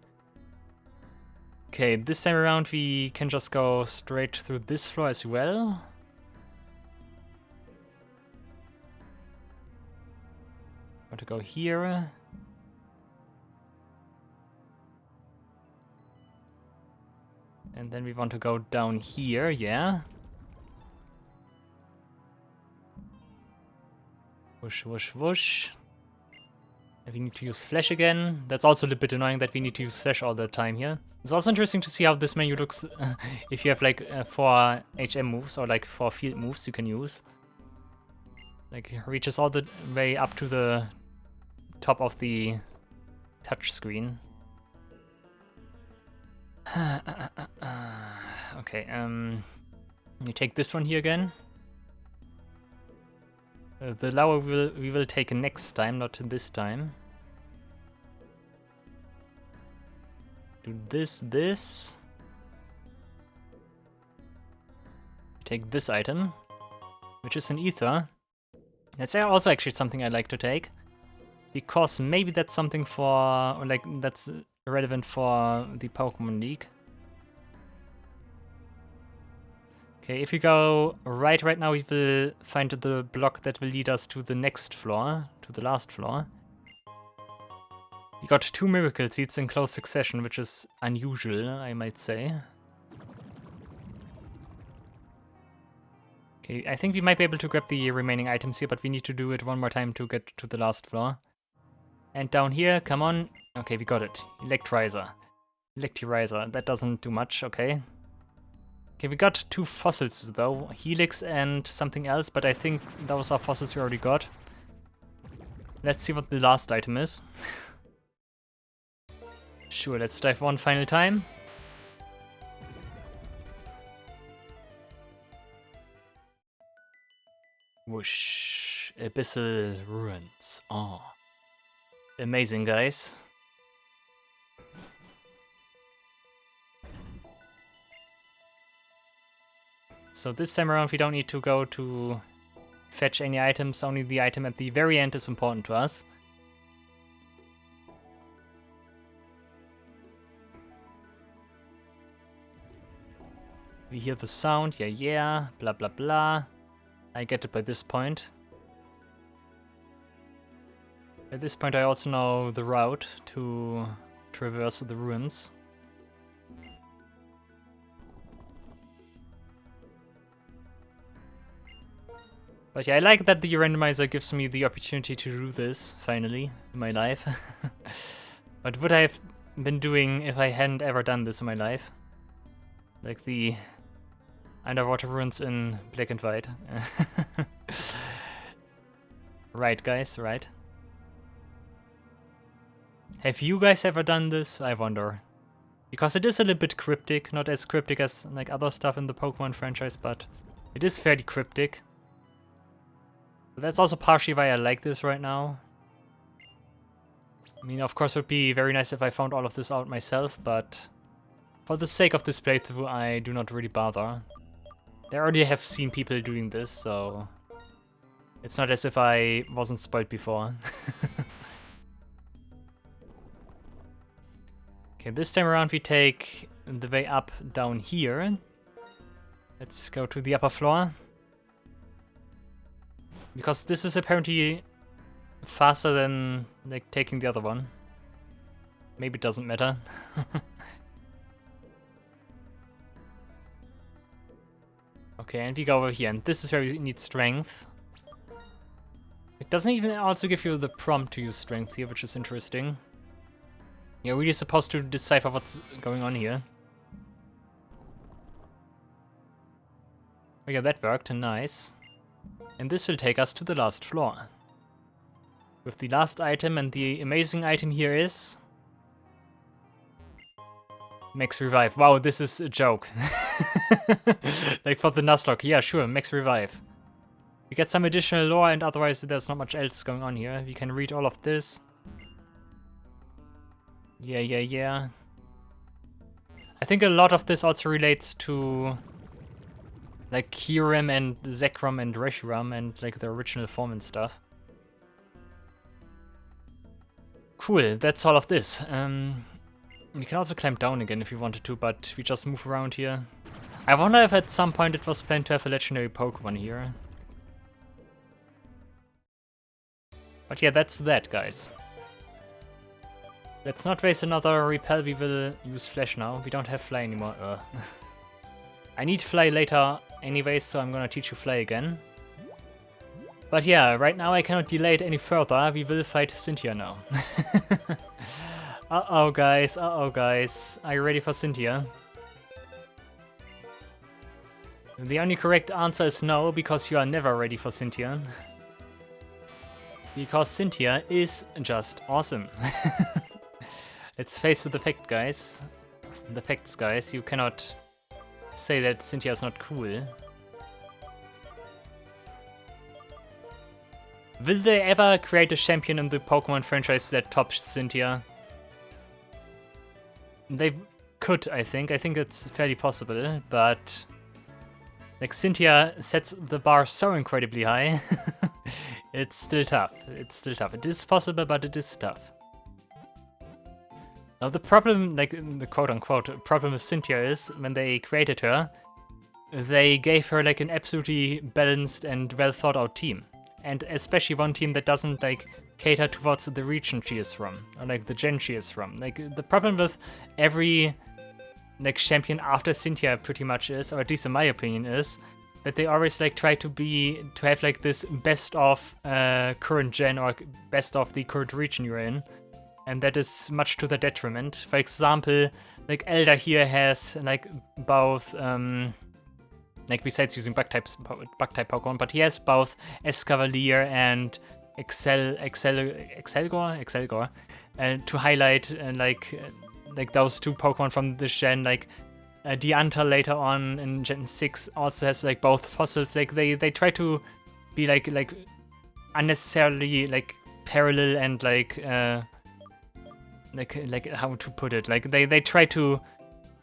Okay, this time around we can just go straight through this floor as well. Want to go here. And then we want to go down here, yeah. Whoosh, whoosh, whoosh. And we need to use Flash again. That's also a little bit annoying that we need to use Flash all the time here. It's also interesting to see how this menu looks if you have like 4 HM moves or like 4 field moves you can use. Like, it reaches all the way up to the top of the touch screen. Okay, you take this one here again. The lava we will take next time, not this time. Do this. Take this item, which is an ether. That's also actually something I'd like to take, because maybe that's something for, or like that's relevant for the Pokemon League. Okay, if we go right now, we will find the block that will lead us to the next floor, to the last floor. We got 2 Miracle Seeds in close succession, which is unusual, I might say. Okay, I think we might be able to grab the remaining items here, but we need to do it one more time to get to the last floor. And down here, come on. Okay, we got it. Electrizer. Electrizer. That doesn't do much, okay. Okay, we got 2 fossils though. Helix and something else, but I think those are fossils we already got. Let's see what the last item is. Sure, let's dive one final time. Whoosh. Abyssal ruins. Oh. Amazing, guys. So this time around we don't need to go to fetch any items, only the item at the very end is important to us. We hear the sound, yeah, blah blah blah. I get it by this point. At this point I also know the route to traverse the ruins. But yeah, I like that the randomizer gives me the opportunity to do this, finally, in my life. What would I have been doing if I hadn't ever done this in my life? Like the underwater ruins in black and white. Right, guys, right? Have you guys ever done this? I wonder. Because it is a little bit cryptic, not as cryptic as like other stuff in the Pokemon franchise, but it is fairly cryptic. But that's also partially why I like this right now. I mean, of course it would be very nice if I found all of this out myself, but for the sake of this playthrough I do not really bother. I already have seen people doing this, so it's not as if I wasn't spoiled before. Okay, this time around we take the way up down here. Let's go to the upper floor. Because this is apparently faster than like taking the other one. Maybe it doesn't matter. Okay, and we go over here, and this is where we need strength. It doesn't even also give you the prompt to use strength here, which is interesting. You're really supposed to decipher what's going on here. Oh yeah, that worked, nice. And this will take us to the last floor. With the last item, and the amazing item here is... Max Revive. Wow, this is a joke. Like for the Nuzlocke, yeah sure, Max Revive. We get some additional lore, and otherwise there's not much else going on here. We can read all of this. Yeah. I think a lot of this also relates to like Kyurem and Zekrom and Reshiram and like the original form and stuff. Cool, that's all of this. We can also climb down again if we wanted to, but we just move around here. I wonder if at some point it was planned to have a legendary Pokemon here. But yeah, that's that, guys. Let's not waste another repel, we will use Flash now. We don't have Fly anymore. I need Fly later anyways, so I'm gonna teach you Fly again. But yeah, right now I cannot delay it any further. We will fight Cynthia now. Uh-oh, guys. Are you ready for Cynthia? The only correct answer is no, because you are never ready for Cynthia. Because Cynthia is just awesome. Let's face the fact, guys. The facts, guys. You cannot say that Cynthia is not cool. Will they ever create a champion in the Pokemon franchise that tops Cynthia? They could, I think. I think it's fairly possible, but like Cynthia sets the bar so incredibly high. It's still tough. It is possible, but it is tough. Now the problem, like the quote-unquote problem with Cynthia is, when they created her, they gave her like an absolutely balanced and well-thought-out team. And especially one team that doesn't like cater towards the region she is from, or like the gen she is from. Like the problem with every like champion after Cynthia pretty much is, or at least in my opinion is, that they always like try to have like this best of current gen or best of the current region you're in, and that is much to the detriment. For example, like Elder here has like both like besides using bug type Pokemon, but he has both Escavalier and Excelgor, to highlight like those two Pokemon from this gen. Like Deantar later on in Gen 6 also has like both fossils. Like they try to be like unnecessarily like parallel and like how to put it, like they try to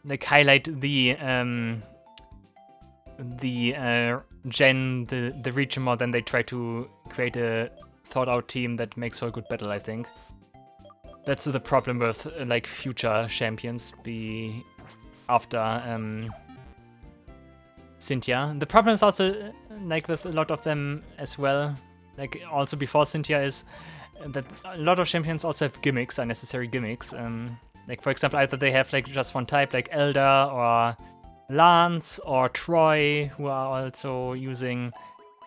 like highlight the region more than they try to create a thought out team that makes for a good battle. I think that's the problem with like future champions be after Cynthia. The problem is also like with a lot of them as well, like also before Cynthia, is that a lot of champions also have gimmicks, unnecessary gimmicks. Like for example, either they have like just one type, like Elder or Lance or Troy, who are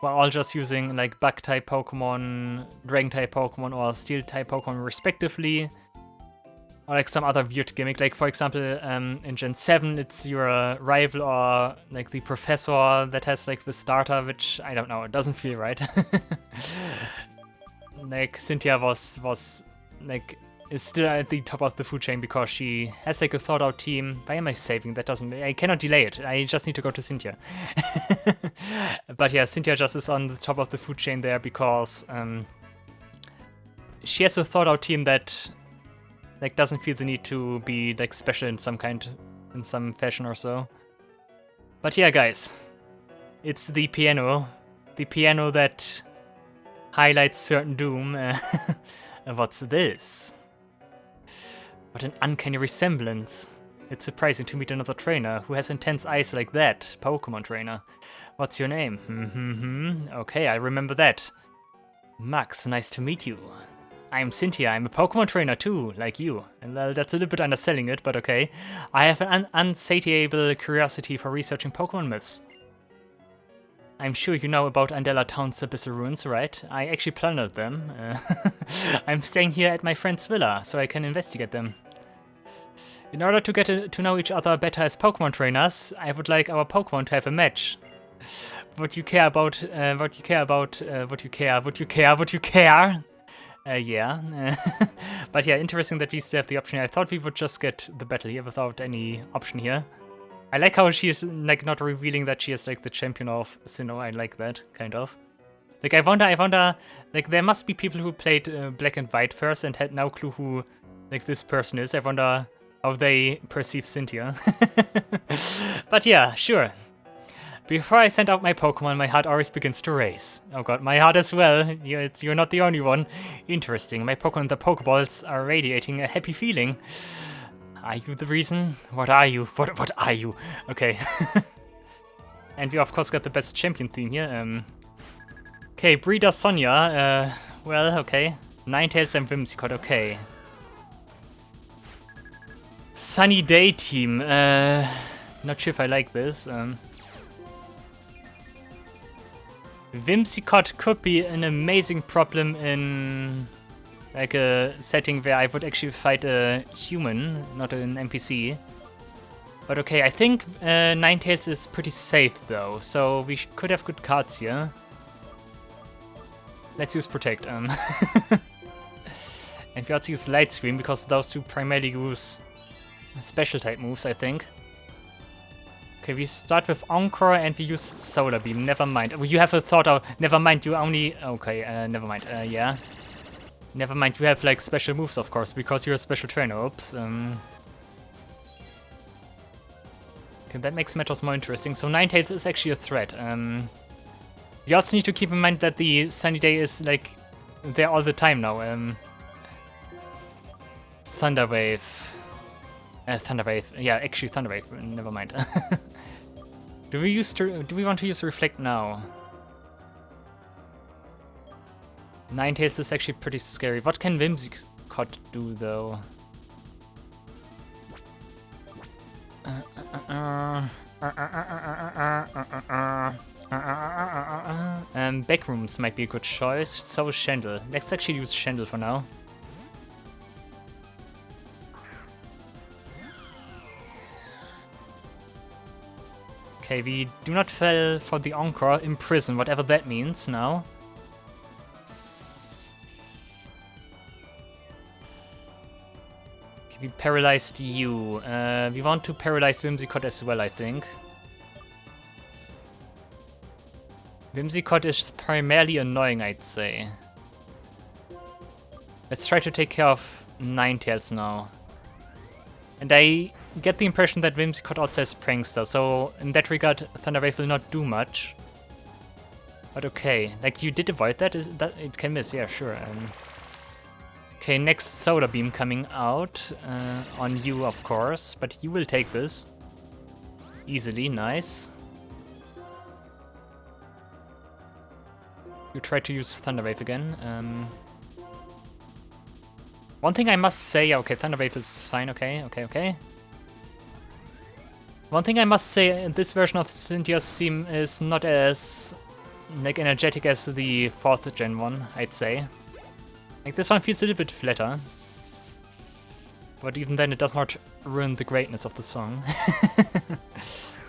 all just using like bug type Pokemon, Dragon type Pokemon, or Steel type Pokemon respectively. Or like some other weird gimmick, like for example in Gen 7 it's your rival or like the professor that has like the starter, which I don't know, it doesn't feel right. Like Cynthia was like is still at the top of the food chain because she has like a thought out team. Why am I saving? I cannot delay it. I just need to go to Cynthia. But yeah, Cynthia just is on the top of the food chain there because she has a thought out team that like doesn't feel the need to be like special in some fashion or so. But yeah, guys, it's the piano that highlights certain doom. What's this? What an uncanny resemblance. It's surprising to meet another trainer who has intense eyes like that. Pokemon trainer. What's your name? Okay, I remember that. Max, nice to meet you. I'm Cynthia, I'm a Pokemon trainer too, like you. And that's a little bit underselling it, but okay. I have an unsatiable curiosity for researching Pokemon myths. I'm sure you know about Andela Town's Abyssal ruins, right? I actually plundered them. I'm staying here at my friend's villa, so I can investigate them. In order to get to know each other better as Pokemon trainers, I would like our Pokemon to have a match. What you care? Yeah. But yeah, interesting that we still have the option here. I thought we would just get the battle here without any option here. I like how she is like not revealing that she is like the champion of Sinnoh. I like that, kind of. Like I wonder, like there must be people who played Black and White first and had no clue who like this person is. I wonder how they perceive Cynthia. But yeah, sure. Before I send out my Pokemon, my heart always begins to race. Oh god, my heart as well. You're not the only one. Interesting, my Pokemon, the Pokeballs, are radiating a happy feeling. Are you the reason? What are you? What are you? Okay. And we of course got the best champion theme here. Okay, Breeder Sonia. Well, okay. Ninetales and Whimsicott, okay. Sunny Day team. Not sure if I like this. Whimsicott could be an amazing problem in like a setting where I would actually fight a human, not an NPC. But okay, I think Ninetales is pretty safe though, so we could have good cards here. Let's use Protect. And we also use Light Screen because those two primarily use special type moves, I think. Okay, we start with Encore and we use Solar Beam. Never mind. You have a thought out. Never mind, you only... Okay, never mind. Yeah. Never mind, you have like special moves, of course, because you're a special trainer. Oops. Okay, that makes matters more interesting. So Ninetales is actually a threat. You also need to keep in mind that the Sunny Day is like there all the time now. Thunder Wave. Yeah, actually Thunder Wave. Never mind. Do we want to use Reflect now? Ninetales is actually pretty scary. What can Whimsicott do though? Backrooms might be a good choice. So is Shandel. Let's actually use Shandel for now. Okay, we do not fall for the Encore. Imprison, whatever that means now. Okay, we paralyzed you. We want to paralyze Whimsicott as well, I think. Whimsicott is primarily annoying, I'd say. Let's try to take care of Ninetales now. And I get the impression that Whimsicott also has Prankster, so in that regard, Thunderwave will not do much. But okay, like you did avoid that, is that it can miss, yeah, sure. Okay, next Solar Beam coming out on you, of course, but you will take this easily, nice. You try to use Thunderwave again. One thing I must say, okay, Thunderwave is fine, okay. One thing I must say, this version of Cynthia's theme is not as like energetic as the 4th gen one, I'd say. Like this one feels a little bit flatter. But even then it does not ruin the greatness of the song.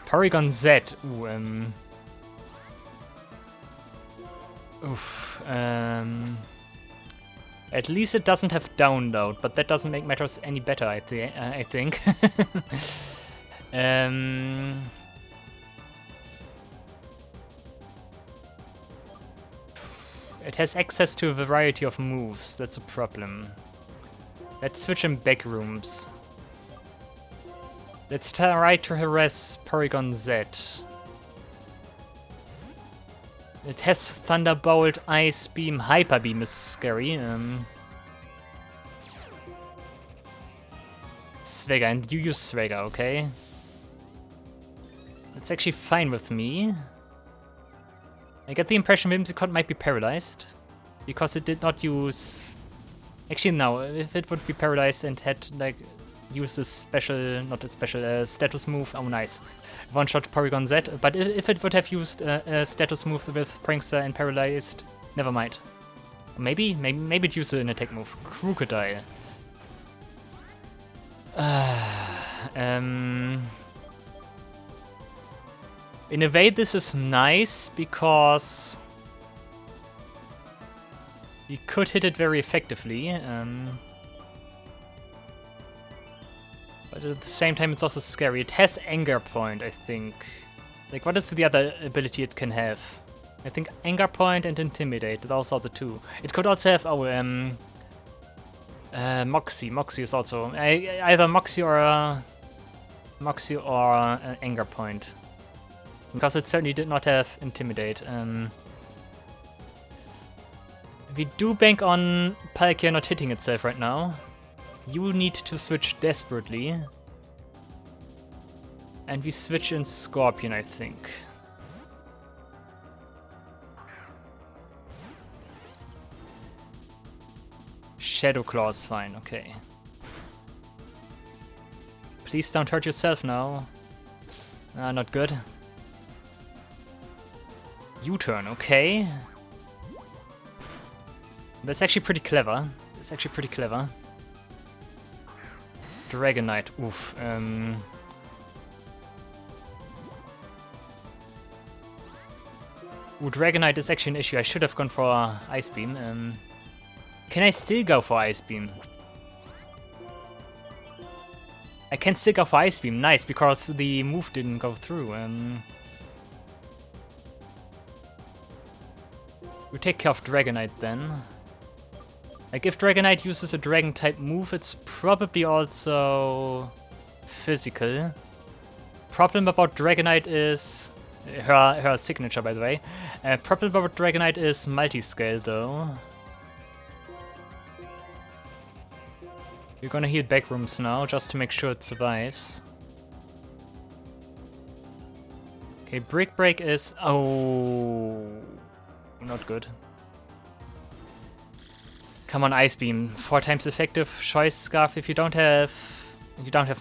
Porygon Z, ooh, oof, at least it doesn't have download, but that doesn't make matters any better, I think. It has access to a variety of moves, that's a problem. Let's switch in back rooms. Let's try to harass Porygon Z. It has Thunderbolt, Ice Beam, Hyper Beam is scary. Swagger, and you use Swagger, okay? That's actually fine with me. I get the impression Whimsicott might be paralyzed, because it did not use... Actually, no, if it would be paralyzed and had, like, used a special, not a special, status move, oh nice. One-shot Porygon Z, but if it would have used a status move with Prankster and paralyzed, never mind. Maybe it used an attack move. Crocodile. In a way, this is nice because you could hit it very effectively. But at the same time, it's also scary. It has Anger Point, I think. Like, what is the other ability it can have? I think Anger Point and Intimidate. Those are the two. It could also have, Moxie. Moxie is also either Moxie or Anger Point. Because it certainly did not have Intimidate. We do bank on Palkia not hitting itself right now. You need to switch desperately. And we switch in Scorpion, I think. Shadow Claw is fine, okay. Please don't hurt yourself now. Not good. U-turn, okay. That's actually pretty clever. Dragonite, oof. Ooh, Dragonite is actually an issue. I should have gone for Ice Beam. Can I still go for Ice Beam? I can still go for Ice Beam, nice, because the move didn't go through. We take care of Dragonite then. Like, if Dragonite uses a Dragon-type move, it's probably also physical. Problem about Dragonite is... Her signature, by the way. Problem about Dragonite is multi-scale, though. We're gonna heal backrooms now, just to make sure it survives. Okay, Brick Break is... Oh... Not good. Come on, Ice Beam. 4 times effective. Choice Scarf if you don't have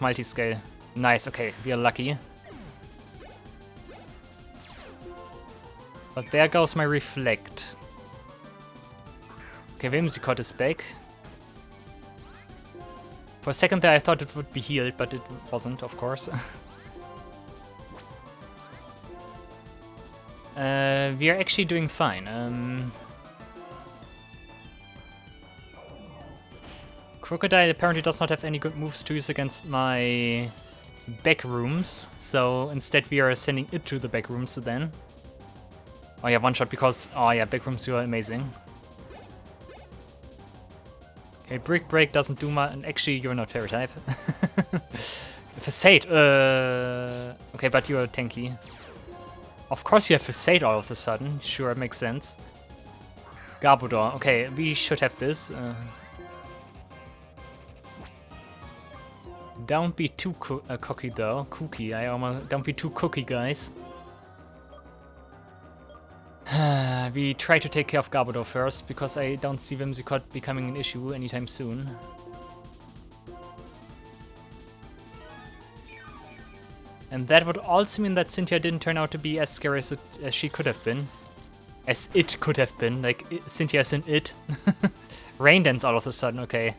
multi-scale. Nice, okay, we are lucky. But there goes my Reflect. Okay, Whimsicott is back. For a second there I thought it would be healed, but it wasn't, of course. We are actually doing fine. Crocodile apparently does not have any good moves to use against my back rooms, so instead we are sending it to the back rooms then. Oh yeah, one shot because, oh yeah, back rooms, you are amazing. Okay, Brick Break doesn't do much, and actually you're not fairy type. Facade, okay, but you're tanky. Of course you have Facade all of a sudden, sure, makes sense. Garbodor, okay, we should have this. Don't be too cocky though, cookie, don't be too cookie, guys. We try to take care of Garbodor first, because I don't see Whimsicott becoming an issue anytime soon. And that would also mean that Cynthia didn't turn out to be as scary as she could have been. As it could have been, like Cynthia is an it. Rain Dance all of a sudden, okay.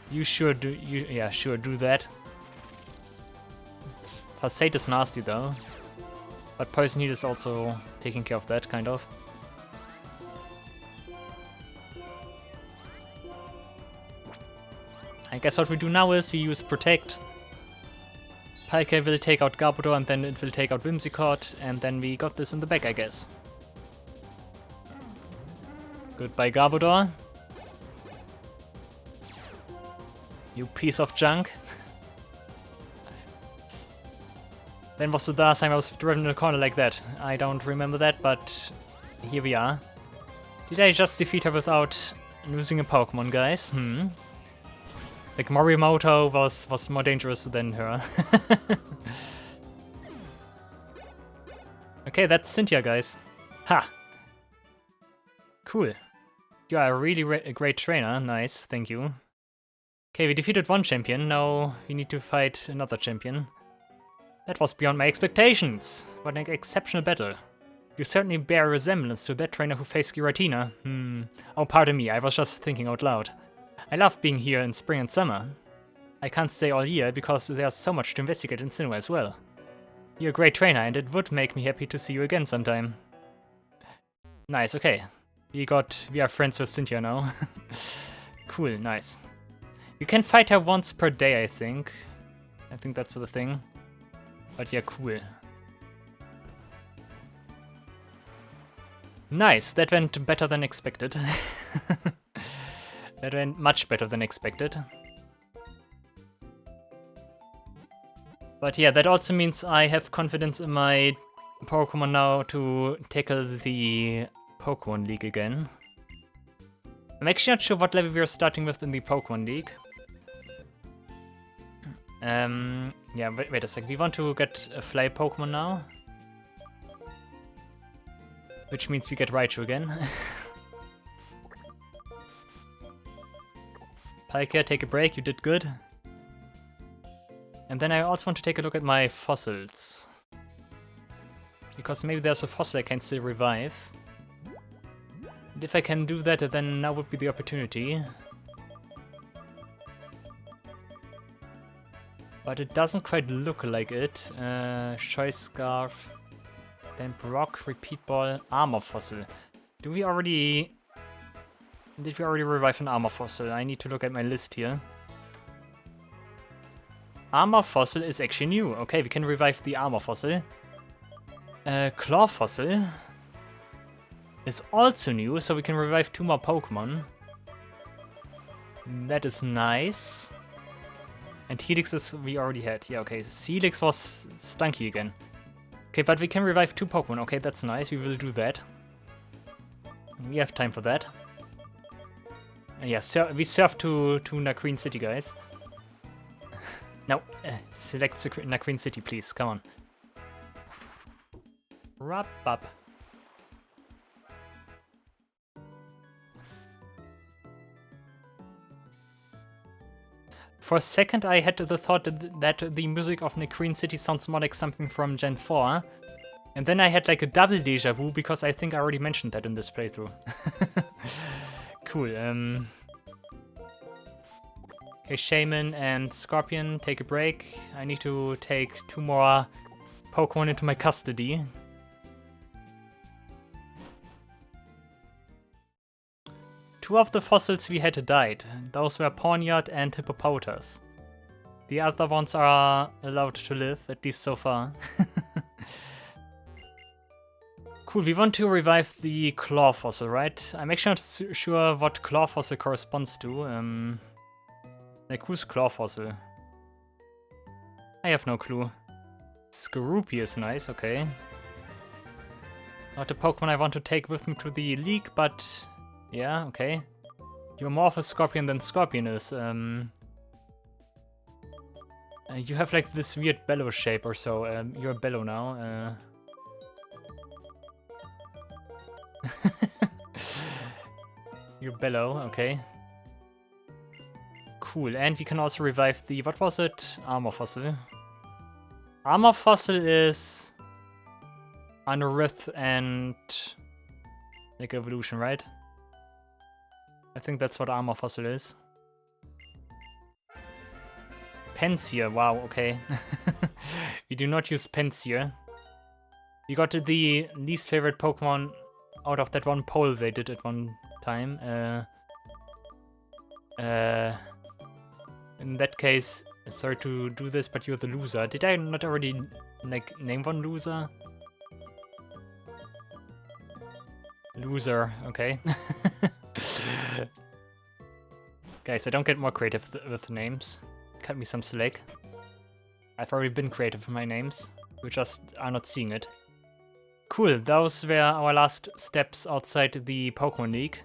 You sure do, yeah, sure, do that. Facade is nasty though. But Poison Heat is also taking care of that, kind of. I guess what we do now is we use Protect. Palkia will take out Garbodor and then it will take out Whimsicott, and then we got this in the back, I guess. Goodbye, Garbodor. You piece of junk. When was the last time I was driven in a corner like that? I don't remember that, but here we are. Did I just defeat her without losing a Pokemon, guys? Like Morimoto was more dangerous than her. Okay, that's Cynthia, guys. Ha! Cool. You are a really a great trainer. Nice, thank you. Okay, we defeated one champion. Now we need to fight another champion. That was beyond my expectations. What an exceptional battle. You certainly bear a resemblance to that trainer who faced Giratina. Oh, pardon me, I was just thinking out loud. I love being here in spring and summer. I can't stay all year because there's so much to investigate in Sinnoh as well. You're a great trainer and it would make me happy to see you again sometime. Nice, okay. We are friends with Cynthia now. Cool, nice. You can fight her once per day, I think. I think that's the thing. But yeah, cool. Nice, that went better than expected. That went much better than expected. But yeah, that also means I have confidence in my Pokemon now to tackle the Pokemon League again. I'm actually not sure what level we are starting with in the Pokemon League. Yeah, wait a sec. We want to get a Fly Pokemon now. Which means we get Raichu again. Palkia, take a break, you did good. And then I also want to take a look at my fossils. Because maybe there's a fossil I can still revive. And if I can do that, then now would be the opportunity. But it doesn't quite look like it. Choice Scarf, then Brock, Repeat Ball, Armor Fossil. Did we already revive an Armor Fossil? I need to look at my list here. Armor Fossil is actually new. Okay, we can revive the Armor Fossil. Claw Fossil is also new, so we can revive 2 more Pokemon. That is nice. And Helix is we already had. Yeah, okay. Helix was stunky again. Okay, but we can revive 2 Pokemon. Okay, that's nice. We will do that. We have time for that. And yeah, we surf to Nakreen City, guys. No, select Nakreen City, please. Come on. Wrap up. For a second I had the thought that the music of Nakreen City sounds more like something from Gen 4. And then I had like a double deja vu because I think I already mentioned that in this playthrough. Cool. Okay, Shaman and Scorpion, take a break. I need to take 2 more Pokemon into my custody. Two of the fossils we had died. Those were Pawniard and Hippopotas. The other ones are allowed to live, at least so far. Cool, we want to revive the Claw Fossil, right? I'm actually not sure what Claw Fossil corresponds to. Like, who's Claw Fossil? I have no clue. Skorupi is nice, okay. Not a Pokemon I want to take with me to the league, but yeah, okay. You're more of a Scorpion than Scorpion is. You have like this weird bellow shape or so. You're a bellow now. You're bellow, okay. Cool, and we can also revive the, what was it? Armor Fossil. Armor Fossil is Anorith and like evolution, right? I think that's what Armor Fossil is. Pensier, wow, okay. We do not use Pensier. We got the least favorite Pokemon out of that one poll they did at one time. In that case, sorry to do this, but you're the loser. Did I not already like name one loser? Loser, okay. Guys, I don't get more creative with names. Cut me some slack. I've already been creative with my names. We just are not seeing it. Cool, those were our last steps outside the Pokemon League.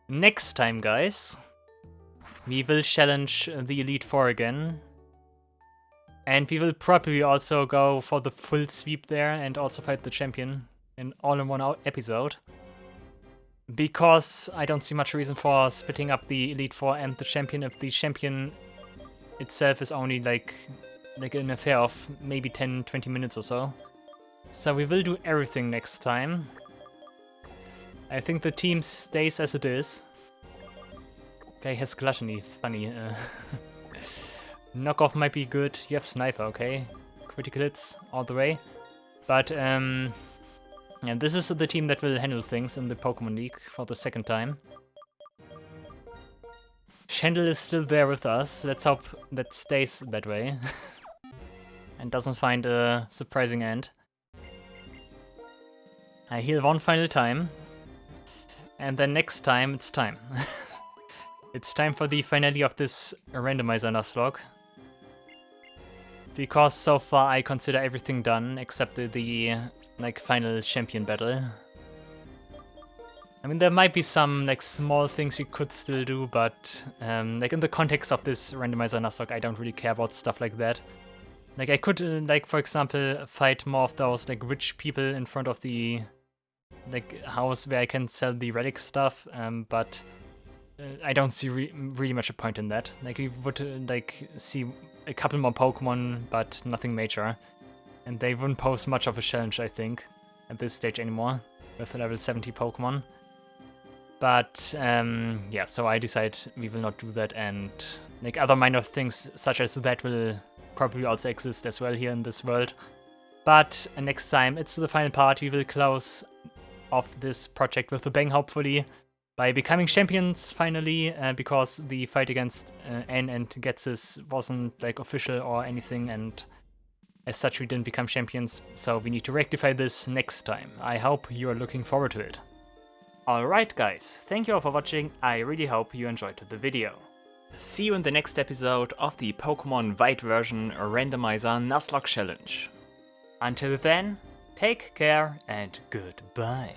Next time, guys, we will challenge the Elite Four again. And we will probably also go for the full sweep there and also fight the champion in all-in-one episode. Because I don't see much reason for splitting up the Elite Four and the champion if the champion itself is only like an affair of maybe 10-20 minutes or so. So we will do everything next time. I think the team stays as it is. Guy has Gluttony, funny. Knockoff might be good. You have Sniper, okay. Critical hits all the way. But yeah, this is the team that will handle things in the Pokemon League for the second time. Shendel is still there with us. Let's hope that stays that way. And doesn't find a surprising end. I heal one final time. And then next time, it's time. It's time for the finale of this Randomizer Nuzlocke. Because so far I consider everything done except the like final champion battle. I mean, there might be some like small things you could still do, but like in the context of this Randomizer Nuzlocke, I don't really care about stuff like that. Like I could like, for example, fight more of those like rich people in front of the like house where I can sell the relic stuff, but I don't see really much a point in that. Like we would like see a couple more Pokemon, but nothing major, and they wouldn't pose much of a challenge, I think, at this stage anymore with level 70 Pokemon. But yeah, so I decide we will not do that, and like other minor things such as that will probably also exist as well here in this world. But next time, it's the final part. We will close off this project with a bang, hopefully, by becoming champions finally, because the fight against N and Getsis wasn't like official or anything, and as such we didn't become champions, so we need to rectify this next time. I hope you're looking forward to it. Alright guys, thank you all for watching. I really hope you enjoyed the video. See you in the next episode of the Pokemon White version Randomizer Nuzlocke Challenge. Until then, take care and goodbye.